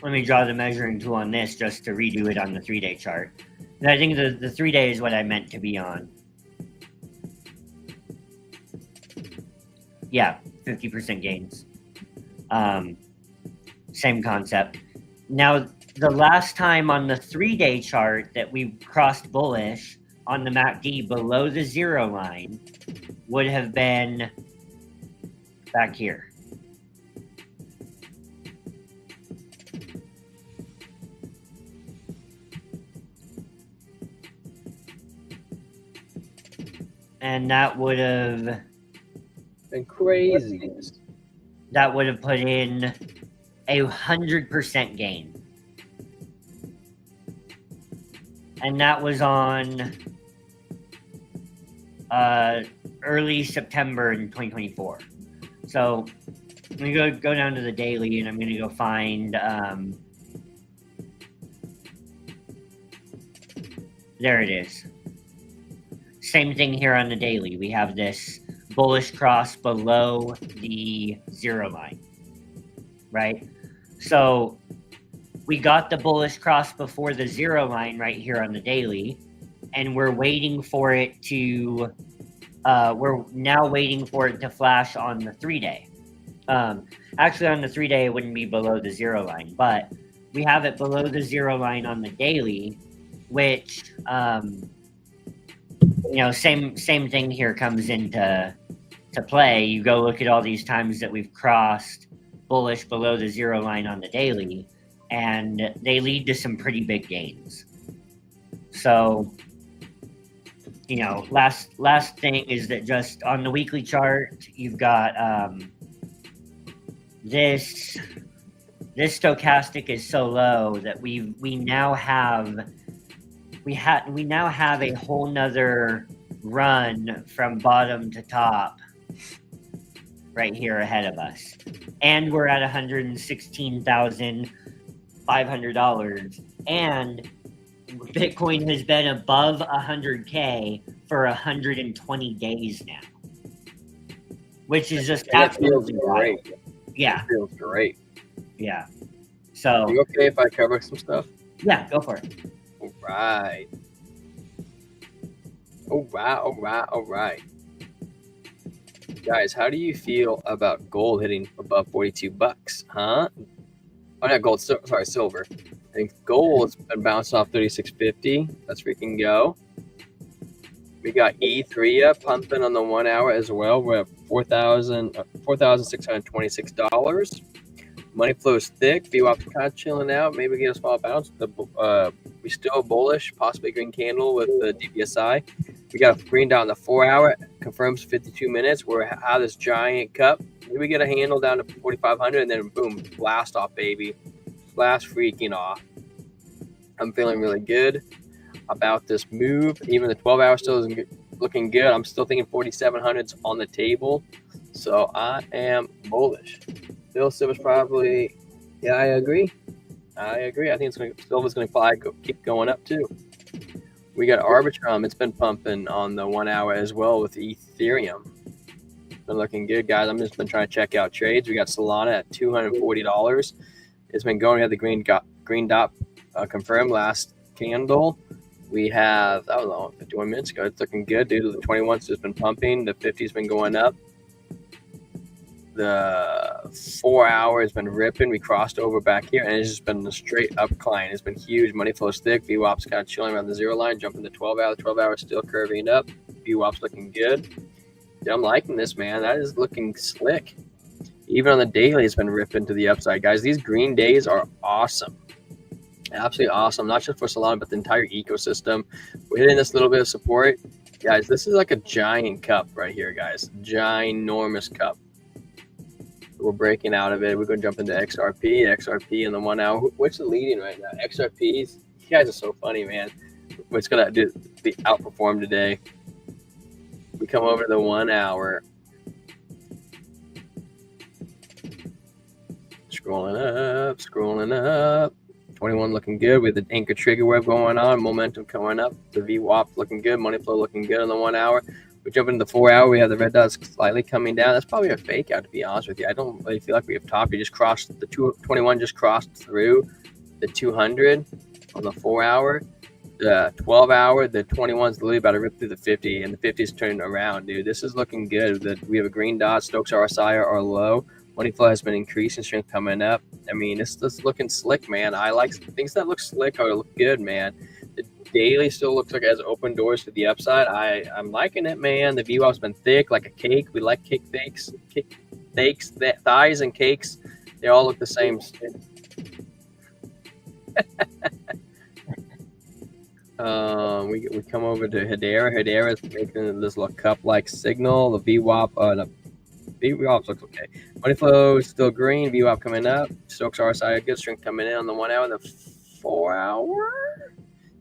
let me draw the measuring tool on this just to redo it on the 3-day chart. And I think the 3-day is what I meant to be on. Yeah, 50% gains. Same concept. Now, the last time on the 3-day chart that we crossed bullish on the MACD below the 0 line would have been back here. And that would have been crazy. That would have put in 100% gain. And that was on early September in 2024. So I'm going to go down to the daily, and I'm going to go find there it is. Same thing here on the daily. We have this bullish cross below the 0 line, right? So we got the bullish cross before the 0 line right here on the daily, and we're waiting for it to we're now waiting for it to flash on the 3-day. Actually, on the 3-day, it wouldn't be below the 0 line, but we have it below the 0 line on the daily, which same thing here comes into play. You go look at all these times that we've crossed bullish below the 0 line on the daily, and they lead to some pretty big gains. So, last thing is that just on the weekly chart, you've got this stochastic is so low that we now have a whole nother run from bottom to top right here ahead of us, and we're at $116,500, and Bitcoin has been above 100K for 120 days now, which is just absolutely great. Yeah, it feels great. Yeah. So, are you okay if I cover some stuff? Yeah, go for it. All right. All right. Guys, how do you feel about gold hitting above $42? Huh? Oh, not gold. Sorry, silver. I think gold has been bouncing off 36.50. Let's freaking go. We got E3 pumping on the 1 hour as well. We're at $4,626. Money flows thick. VWAP's kind of chilling out. Maybe get a small bounce. We still bullish, possibly green candle with the DPSI. We got a green down the 4 hour. Confirms 52 minutes. We're out of this giant cup. Maybe we get a handle down to 4,500, and then boom, blast off, baby. Blast freaking off. I'm feeling really good about this move. Even the 12 hour still isn't looking good. I'm still thinking 4,700's on the table. So I am bullish. Bill Silver's probably, yeah, I agree. I think Silver's going to keep going up too. We got Arbitrum. It's been pumping on the 1 hour as well with Ethereum. Been looking good, guys. I'm just been trying to check out trades. We got Solana at $240. It's been going. We had the green dot confirmed last candle. We have, that was all 51 minutes ago. It's looking good, dude. The 21's just been pumping. The 50's been going up. The 4 hour has been ripping. We crossed over back here, and it's just been a straight up climb. It's been huge. Money flows thick. VWAP's kind of chilling around the 0 line, jumping the 12 hour. The 12 hour is still curving up. VWAP's looking good. Dude, I'm liking this, man. That is looking slick. Even on the daily, it's been ripping to the upside, guys. These green days are awesome. Absolutely awesome. Not just for Solana, but the entire ecosystem. We're hitting this little bit of support. Guys, this is like a giant cup right here, guys. Ginormous cup. We're breaking out of it. We're going to jump into XRP in the 1 hour. Which is leading right now? XRPs. You guys are so funny, man. What's going to be outperformed today? We come over to the 1 hour. Scrolling up. 21 looking good with the anchor trigger wave going on. Momentum coming up. The VWAP looking good. Money flow looking good on the 1 hour. We jump into the 4 hour. We have the red dots slightly coming down. That's probably a fake out, to be honest with you. I don't really feel like we have topped. We just crossed the 21, just crossed through the 200 on the 4 hour. The 12 hour, the 21's literally about to rip through the 50, and the 50 is turning around, dude. This is looking good. We have a green dot. Stokes RSI are low. Money flow has been increasing, strength coming up. I mean, it's just looking slick, man. I like things that look slick or look good, man. The daily still looks like it has open doors to the upside. I'm liking it, man. The VWAP's been thick like a cake. We like cake fakes, thighs and cakes. They all look the same. We come over to Hedera. Hedera is making this little cup-like signal. The VWAP, VWAP looks okay. Money flow is still green. VWAP coming up. Stokes RSI, good strength coming in on the 1 hour. The 4 hour,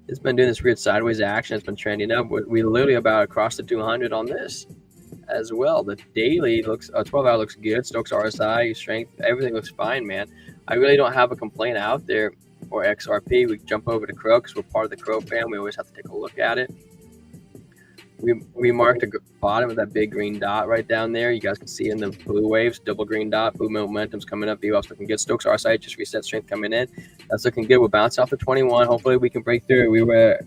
it's been doing this weird sideways action. It's been trending up. We literally about across the 200 on this as well. The daily looks, 12 hour looks good. Stokes RSI, strength, everything looks fine, man. I really don't have a complaint out there. Or XRP, we jump over to Crow because we're part of the Crow fam. We always have to take a look at it. We marked the bottom of that big green dot right down there. You guys can see in the blue waves, double green dot, blue momentum's coming up. VWAP's looking good. Stokes RSI just reset strength coming in. That's looking good. We'll bounce off the 21. Hopefully we can break through. Where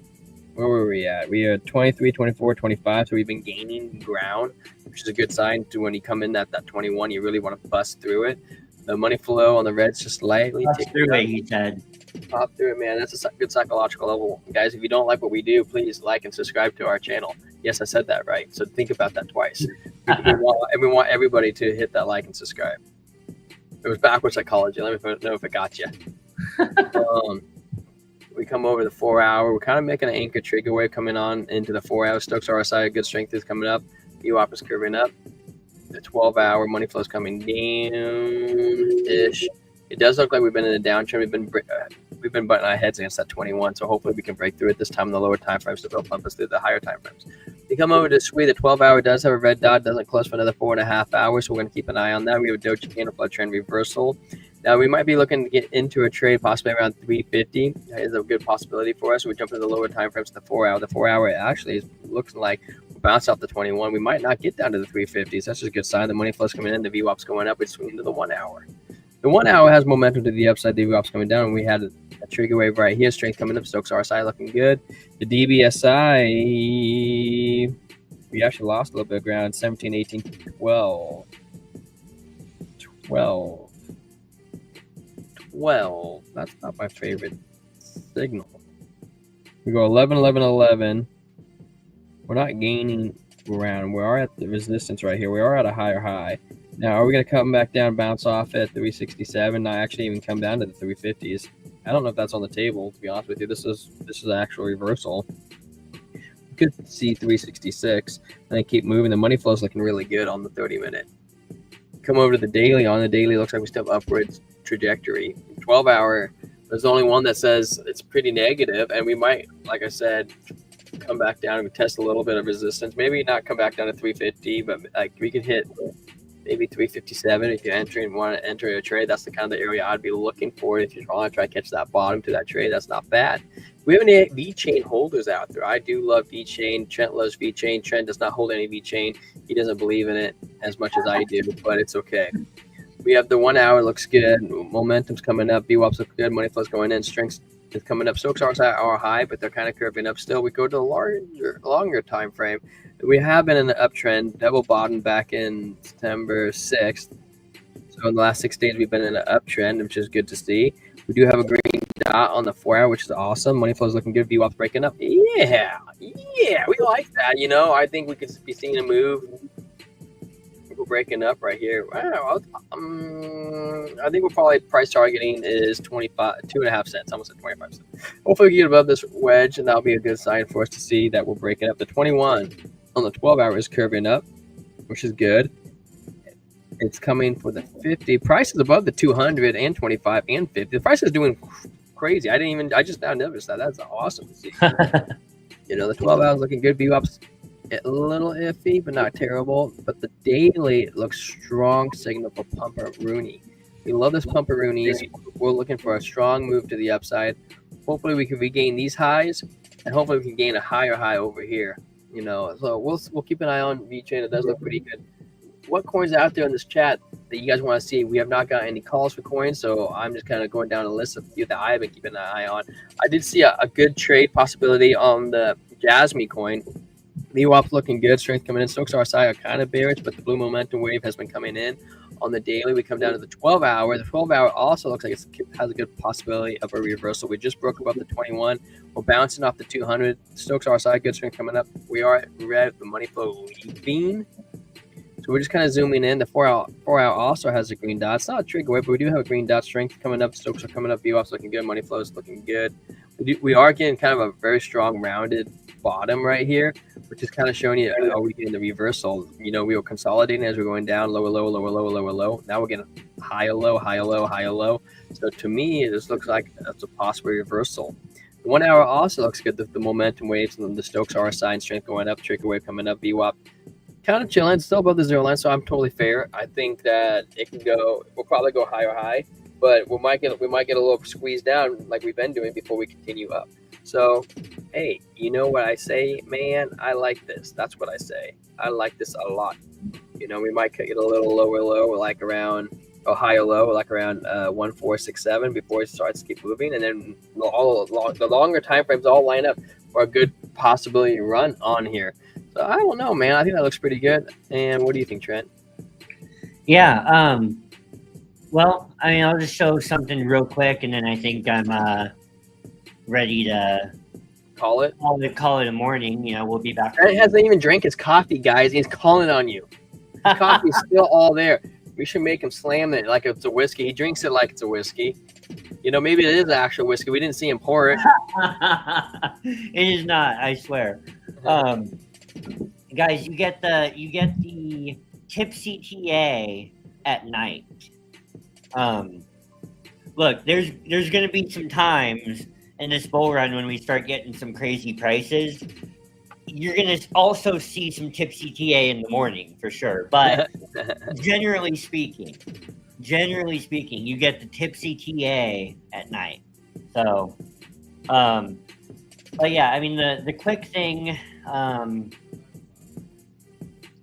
were we at? We are 23, 24, 25. So we've been gaining ground, which is a good sign to when you come in at that 21, you really want to bust through it. The money flow on the red's just slightly through it, he said. Pop through it, man. That's a good psychological level. Guys, if you don't like what we do, please like and subscribe to our channel. Yes, I said that right. So think about that twice. we want everybody to hit that like and subscribe. It was backwards psychology. Let me know if it got you. We come over the 4 hour. We're kind of making an anchor trigger wave coming on into the 4 hour. Stokes RSI, good strength is coming up. VWAP is curving up. The 12 hour money flow is coming down-ish. It does look like we've been in a downtrend. We've been butting our heads against that 21, so hopefully we can break through it this time in the lower time frames, so they'll pump us through the higher time frames. We come over to SWE. The 12 hour does have a red dot, doesn't close for another 4.5 hours, so we're going to keep an eye on that. We have a Doji candle flood trend reversal. Now we might be looking to get into a trade possibly around 350. That is a good possibility for us. We jump into the lower time frames to the 4 hour. The 4 hour actually looks like we'll bounce off the 21. We might not get down to the 350s. That's just a good sign. The money flow's coming in. The VWAP's going up. We swing into the 1 hour. The 1 hour has momentum to the upside. The VWAP's coming down. And we had a trigger wave right here. Strength coming up. Stokes RSI looking good. The DBSI, we actually lost a little bit of ground. 17, 18, 12. 12. That's not my favorite signal. We go 11, 11, 11. We're not gaining ground. We are at the resistance right here. We are at a higher high. Now, are we going to come back down, bounce off at 367, not actually even come down to the 350s? I don't know if that's on the table, to be honest with you. This is an actual reversal. We could see 366 and then keep moving. The money flow is looking really good on the 30-minute. Come over to the daily. On the daily, looks like we still have upwards trajectory. 12 hour, there's only one that says it's pretty negative, and we might, like I said, come back down and test a little bit of resistance. Maybe not come back down to 350, but like we could hit maybe 357 if you want to enter a trade. That's the kind of the area I'd be looking for if you want to try to catch that bottom to that trade. That's not bad. We have any VeChain holders out there. I do love VeChain. Trent loves VeChain. Trent does not hold any VeChain. He doesn't believe in it as much as I do, but it's okay. We have the 1 hour looks good. Momentum's coming up. VWAPs look good. Money flow's going in. Strengths is coming up. Stokes are high, but they're kind of curving up still. We go to the longer time frame. We have been in an uptrend, double bottom back in September 6th. So in the last 6 days, we've been in an uptrend, which is good to see. We do have a green dot on the 4 hour, which is awesome. Money flow is looking good. VWAP's breaking up. Yeah, we like that. You know, I think we could be seeing a move. We're breaking up right here. Wow. I think we're probably price targeting is 2.5 cents. Almost at 25 cents. Hopefully we get above this wedge, and that'll be a good sign for us to see that we're breaking up. The 21 on the 12 hour is curving up, which is good. It's coming for the 50. Price is above the 200 and 25 and 50. The price is doing crazy. I just now noticed that. That's awesome to see. You know, the 12 hour is looking good. VWAP's a little iffy, but not terrible. But the daily looks strong signal for Pumper Rooney. We love this pumperoonies. We're looking for a strong move to the upside. Hopefully we can regain these highs, and hopefully we can gain a higher high over here. So we'll keep an eye on VeChain. It does look pretty good. What coins are out there in this chat that you guys want to see? We have not got any calls for coins, so I'm just kind of going down a list of few that I have been keeping an eye on. I did see a good trade possibility on the Jasmine coin. VWAP's looking good, strength coming in. Stokes RSI are kind of bearish, but the blue momentum wave has been coming in. On the daily, we come down to the 12-hour. The 12-hour also looks like it has a good possibility of a reversal. We just broke above the 21. We're bouncing off the 200. Stokes RSI, good strength coming up. We are red. The money flow leaving. So we're just kind of zooming in. The 4-hour also has a green dot. It's not a trigger wave, but we do have a green dot. Strength coming up. Stokes are coming up. VWAP's looking good. Money flow is looking good. We are getting kind of a very strong rounded bottom right here, which is kind of showing you are we getting the reversal. We were consolidating as we're going down, lower low, lower low, lower low. Now we're getting higher low, higher low, higher low. So to me, this looks like that's a possible reversal. The 1 hour also looks good. The momentum waves and the Stokes RSI and strength going up, trigger wave coming up, VWAP kind of chilling, still above the zero line, so I'm totally fair. I think that it can go. We'll probably go higher high, but we might get a little squeezed down like we've been doing before we continue up. So, hey, you know what I say, man? I like this. That's what I say. I like this a lot. We might get a little lower low, like around higher low, like around 1467 before it starts to keep moving, and then the longer time frames all line up for a good possibility run on here. So I don't know, man. I think that looks pretty good. And what do you think, Trent? Yeah. Well, I mean, I'll just show something real quick, and then I think I'm ready to call it a morning. We'll be back. Trent hasn't even drank his coffee, guys. He's calling on you. His coffee's still all there. We should make him slam it like it's a whiskey. He drinks it like it's a whiskey. Maybe it is actual whiskey. We didn't see him pour it. It is not, I swear. Guys, you get the tipsy TA at night. Look, there's gonna be some times in this bull run when we start getting some crazy prices. You're gonna also see some tipsy TA in the morning for sure, but generally speaking, you get the tipsy TA at night. So, but yeah, I mean the quick thing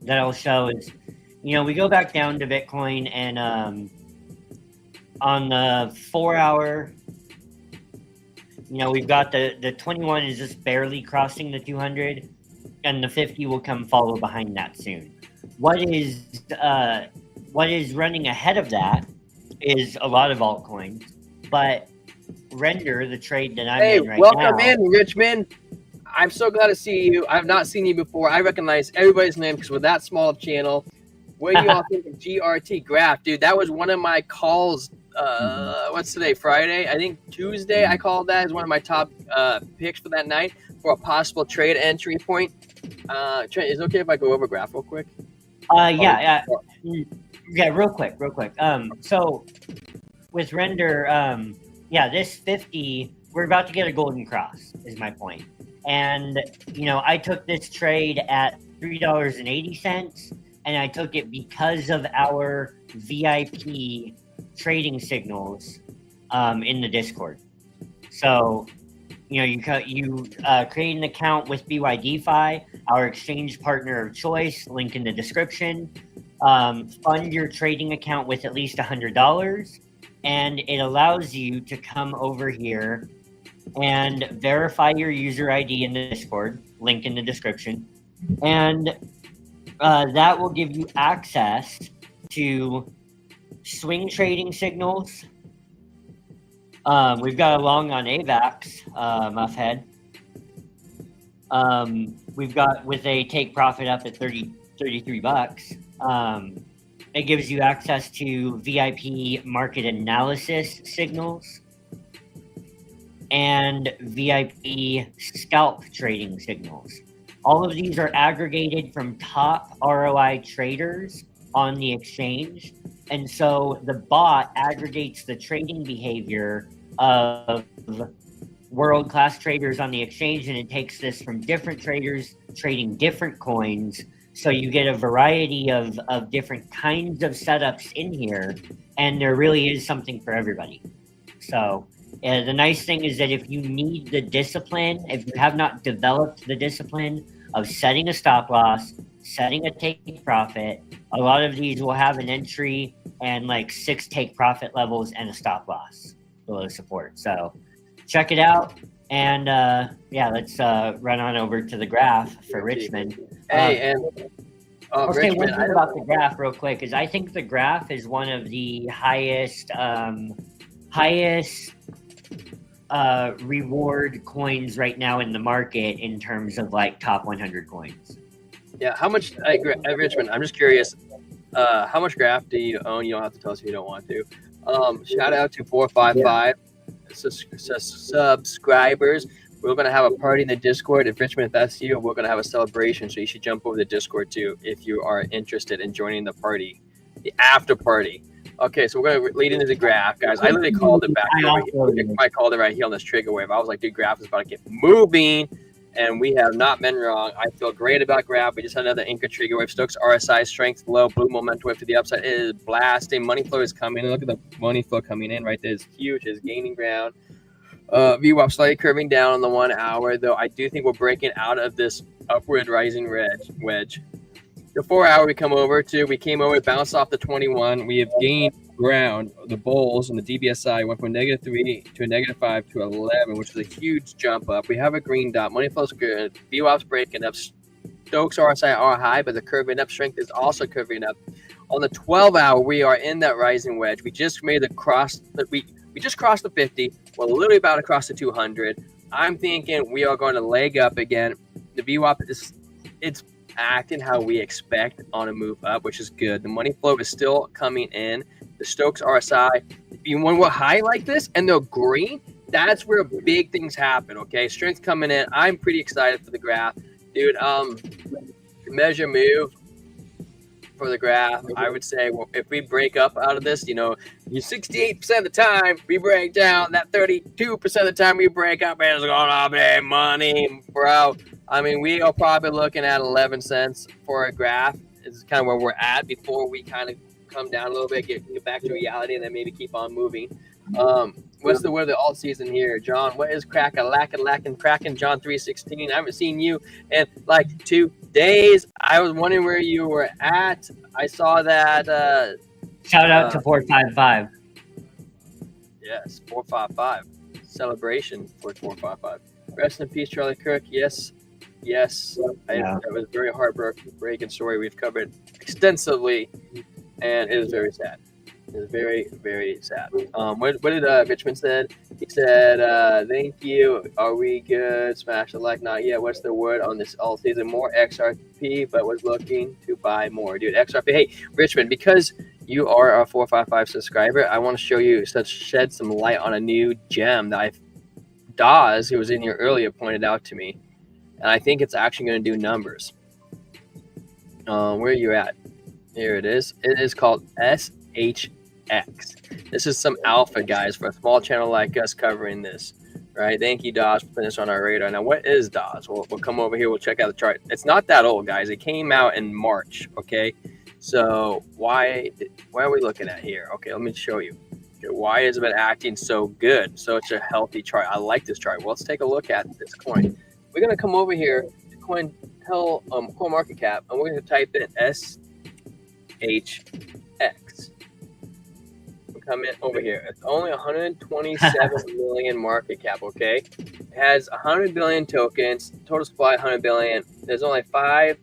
that I'll show is, we go back down to Bitcoin, and on the 4 hour, we've got the 21 is just barely crossing the 200, and the 50 will come follow behind that soon. What is running ahead of that is a lot of altcoins, but Render, the trade that I'm in right now. Hey, welcome in, Richmond. I'm so glad to see you. I've not seen you before. I recognize everybody's name because with that small channel, what do you all think of GRT Graph? Dude, that was one of my calls. What's today? Friday? I think Tuesday I called that as one of my top picks for that night for a possible trade entry point. Trent, is it okay if I go over Graph real quick? Yeah, real quick. So with Render, this 50, we're about to get a golden cross, is my point. And, I took this trade at $3.80, and I took it because of our VIP trading signals in the Discord. So, you create an account with BYDeFi, our exchange partner of choice, link in the description. Fund your trading account with at least $100, and it allows you to come over here and verify your user ID in the Discord, link in the description, and that will give you access to swing trading signals. We've got a long on AVAX, Muffhead. We've got with a take profit up at 33 bucks. It gives you access to VIP market analysis signals and VIP scalp trading signals. All of these are aggregated from top ROI traders on the exchange. And so the bot aggregates the trading behavior of world-class traders on the exchange, and it takes this from different traders trading different coins, So you get a variety of different kinds of setups in here, and there really is something for everybody. So the nice thing is that if you need the discipline, if you have not developed the discipline of setting a stop loss, setting a take profit, a lot of these will have an entry and like 6 take profit levels and a stop loss below support. So check it out. And let's run on over to the graph for Richmond. Hey, I'll say one Richmond, thing about the graph real quick is I think the graph is one of the highest reward coins right now in the market in terms of like top 100 coins. Yeah, how much, Richmond, I'm just curious, how much graph do you own? You don't have to tell us if you don't want to. Shout out to 455 subscribers. We're going to have a party in the Discord. If Richmond, if that's you, we're going to have a celebration. So you should jump over the Discord too if you are interested in joining the party, the after party. Okay, so we're going to lead into the graph, guys. I literally called it back over here. I called it right here on this trigger wave. I was like, dude, graph is about to get moving, and we have not been wrong. I feel great about graph. We just had another anchor trigger wave. Stokes RSI strength low, blue momentum wave to the upside. It is blasting. Money flow is coming in. Look at the money flow coming in right there. It's huge. It's gaining ground. VWAP slightly curving down on the 1 hour, though I do think we're breaking out of this upward rising wedge. The 4 hour we came over, bounced off the 21. We have gained ground. The bulls and the DBSI went from -3 to a -5 to 11, which is a huge jump up. We have a green dot. Money flow's good. VWAP's breaking up. Stokes RSI are high, but the curving up strength is also curving up. On the 12 hour, we are in that rising wedge. We just made the cross. We just crossed the 50. We're literally about to cross the 200. I'm thinking we are going to leg up again. The VWAP it's acting how we expect on a move up, which is good. The money flow is still coming in. The Stokes RSI, when we're high like this and they're green, that's where big things happen. Okay, strength coming in. I'm pretty excited for the graph, dude. Measure move for the graph, I would say, well, if we break up out of this, you 68% of the time we break down, that 32% of the time we break up, and it's going to be money, bro. I mean, we are probably looking at 11 cents for a graph. This is kind of where we're at before we kind of come down a little bit, get back to reality, and then maybe keep on moving. What's the word of the alt season here, John? What is lacking, John 3:16? I haven't seen you in like 2 days. I was wondering where you were at. I saw that. Shout out to 455. Yes, 455. Celebration for 455. Rest in peace, Charlie Kirk. Yes. That was a very heartbreaking story we've covered extensively, and it was very sad. It was very, very sad. What did Richmond said? He said, thank you. Are we good? Smash the like. Not yet. What's the word on this all season? More XRP, but was looking to buy more. Dude, XRP. Hey, Richmond, because you are a 455 subscriber, I want to show you, shed some light on a new gem that Dawes, who was in here earlier, pointed out to me. And I think it's actually going to do numbers. Where are you at? Here it is. It is called SHX. This is some alpha, guys, for a small channel like us covering this, right? Thank you, Dawes, for putting this on our radar. Now, what is Dawes? We'll come over here. We'll check out the chart. It's not that old, guys. It came out in March, okay? So why are we looking at here? Okay, let me show you. Okay, why has it been acting so good? Such a healthy chart. I like this chart. Well, let's take a look at this coin. We're going to come over here to coin market cap, and we're going to type in SHX. Come in over here. It's only 127 million market cap, okay? It has 100 billion tokens, total supply 100 billion. There's only let's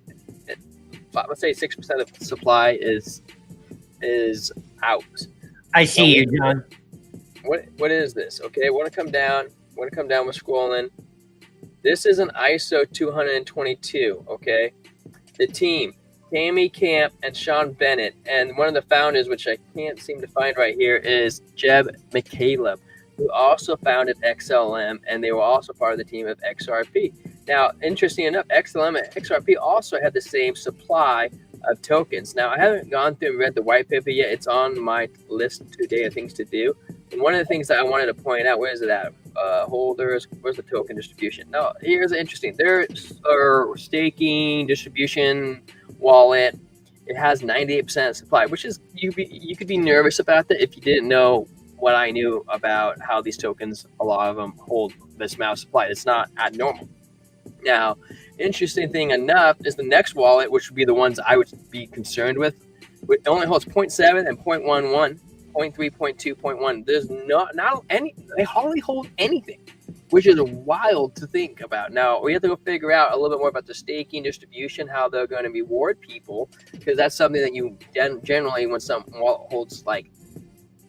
say 6% of the supply is out. I see you, John. What is this? Okay, want to come down. We're scrolling. This is an ISO 222, okay? The team, Tammy Camp and Sean Bennett, and one of the founders, which I can't seem to find right here, is Jeb McCaleb, who also founded XLM, and they were also part of the team of XRP. Now, interesting enough, XLM and XRP also had the same supply of tokens. Now, I haven't gone through and read the white paper yet. It's on my list today of things to do. And one of the things that I wanted to point out, where is it at? Holders, where's the token distribution? Now, here's interesting. There are staking, distribution, wallet. It has 98% supply, which is you could be nervous about that if you didn't know what I knew about how these tokens, a lot of them hold this amount of supply. It's not abnormal. Now, interesting thing enough is the next wallet, which would be the ones I would be concerned with. It only holds 0.7 and 0.11, 0.3, 0.2, 0.1. There's not any. They hardly hold anything, which is wild to think about. Now, we have to go figure out a little bit more about the staking distribution, how they're going to reward people, because that's something that you generally, when some wallet holds like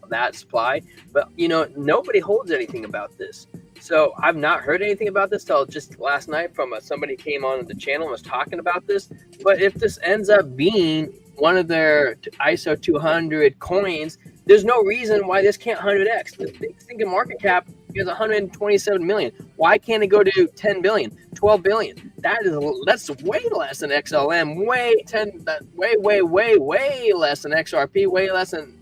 that supply, but nobody holds anything about this. So I've not heard anything about this till just last night from somebody came on the channel and was talking about this. But if this ends up being one of their ISO 200 coins, there's no reason why this can't 100x. The big thinking market cap is 127 million. Why can't it go to 10 billion, 12 billion? That's way less than XLM, way less than XRP, way less than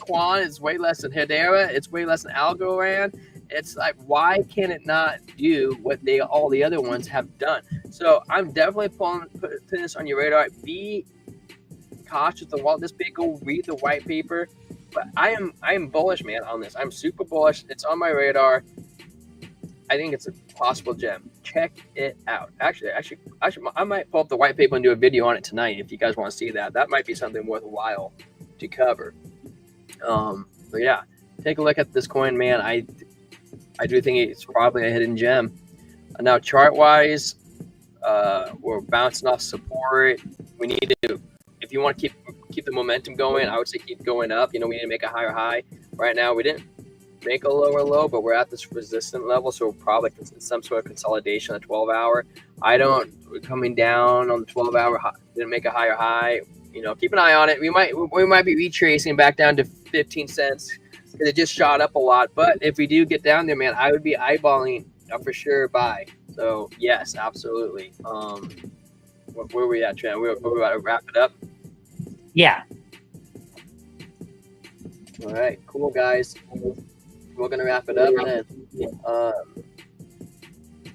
Quan. It's way less than Hedera. It's way less than Algorand. It's like, why can it not do what all the other ones have done? So I'm definitely putting this on your radar. Be cautious of wallet this big. Go read the white paper. But I am bullish, man, on this. I'm super bullish. It's on my radar. I think it's a possible gem. Check it out. Actually, I might pull up the white paper and do a video on it tonight if you guys want to see that. That might be something worthwhile to cover. But yeah, take a look at this coin, man. I do think it's probably a hidden gem. Now, chart-wise, we're bouncing off support. We need to, if you want to keep the momentum going, I would say keep going up. We need to make a higher high. Right now, we didn't make a lower low, but we're at this resistant level, so we're probably in some sort of consolidation on the 12-hour. We're coming down on the 12-hour. Didn't make a higher high. Keep an eye on it. We might be retracing back down to 15 cents. It just shot up a lot, but if we do get down there, man, I would be eyeballing a for sure buy. So yes, absolutely. Where are we at, Trent? We're about to wrap it up. Yeah. All right, cool, guys. We're gonna wrap it up, man.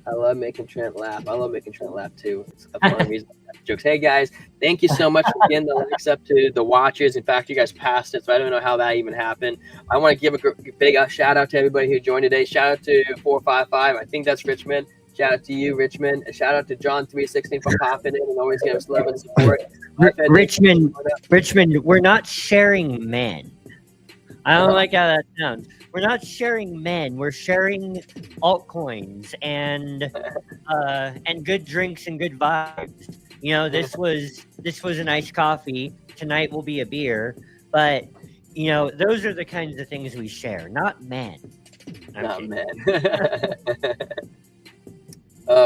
I love making Trent laugh. I love making Trent laugh too. It's a fun reason to have jokes. Hey guys, thank you so much for getting the likes up to the watches. In fact, you guys passed it, so I don't know how that even happened. I want to give a big shout out to everybody who joined today. Shout out to 455. I think that's Richmond. Shout out to you, Richmond. And shout out to John 316 for popping in and always giving us love and support. Richmond, we're not sharing men. I don't like how that sounds. We're not sharing men. We're sharing altcoins and good drinks and good vibes. This was a nice coffee. Tonight will be a beer. But those are the kinds of things we share, not men. Not men.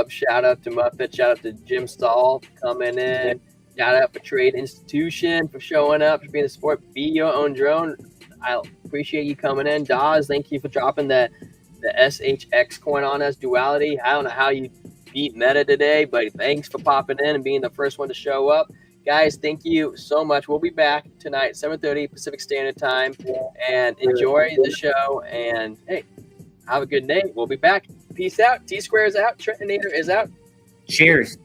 Shout out to Muppet. Shout out to Jim Stahl for coming in. Shout out for Trade Institution for showing up, for being a support. Be your own drone. I appreciate you coming in. Dawes, thank you for dropping the SHX coin on us. Duality. I don't know how you beat Meta today, but thanks for popping in and being the first one to show up. Guys, thank you so much. We'll be back tonight, 7:30 Pacific Standard Time. And enjoy the show. And hey, have a good day. We'll be back. Peace out. T-Square is out. Trentinator is out. Cheers.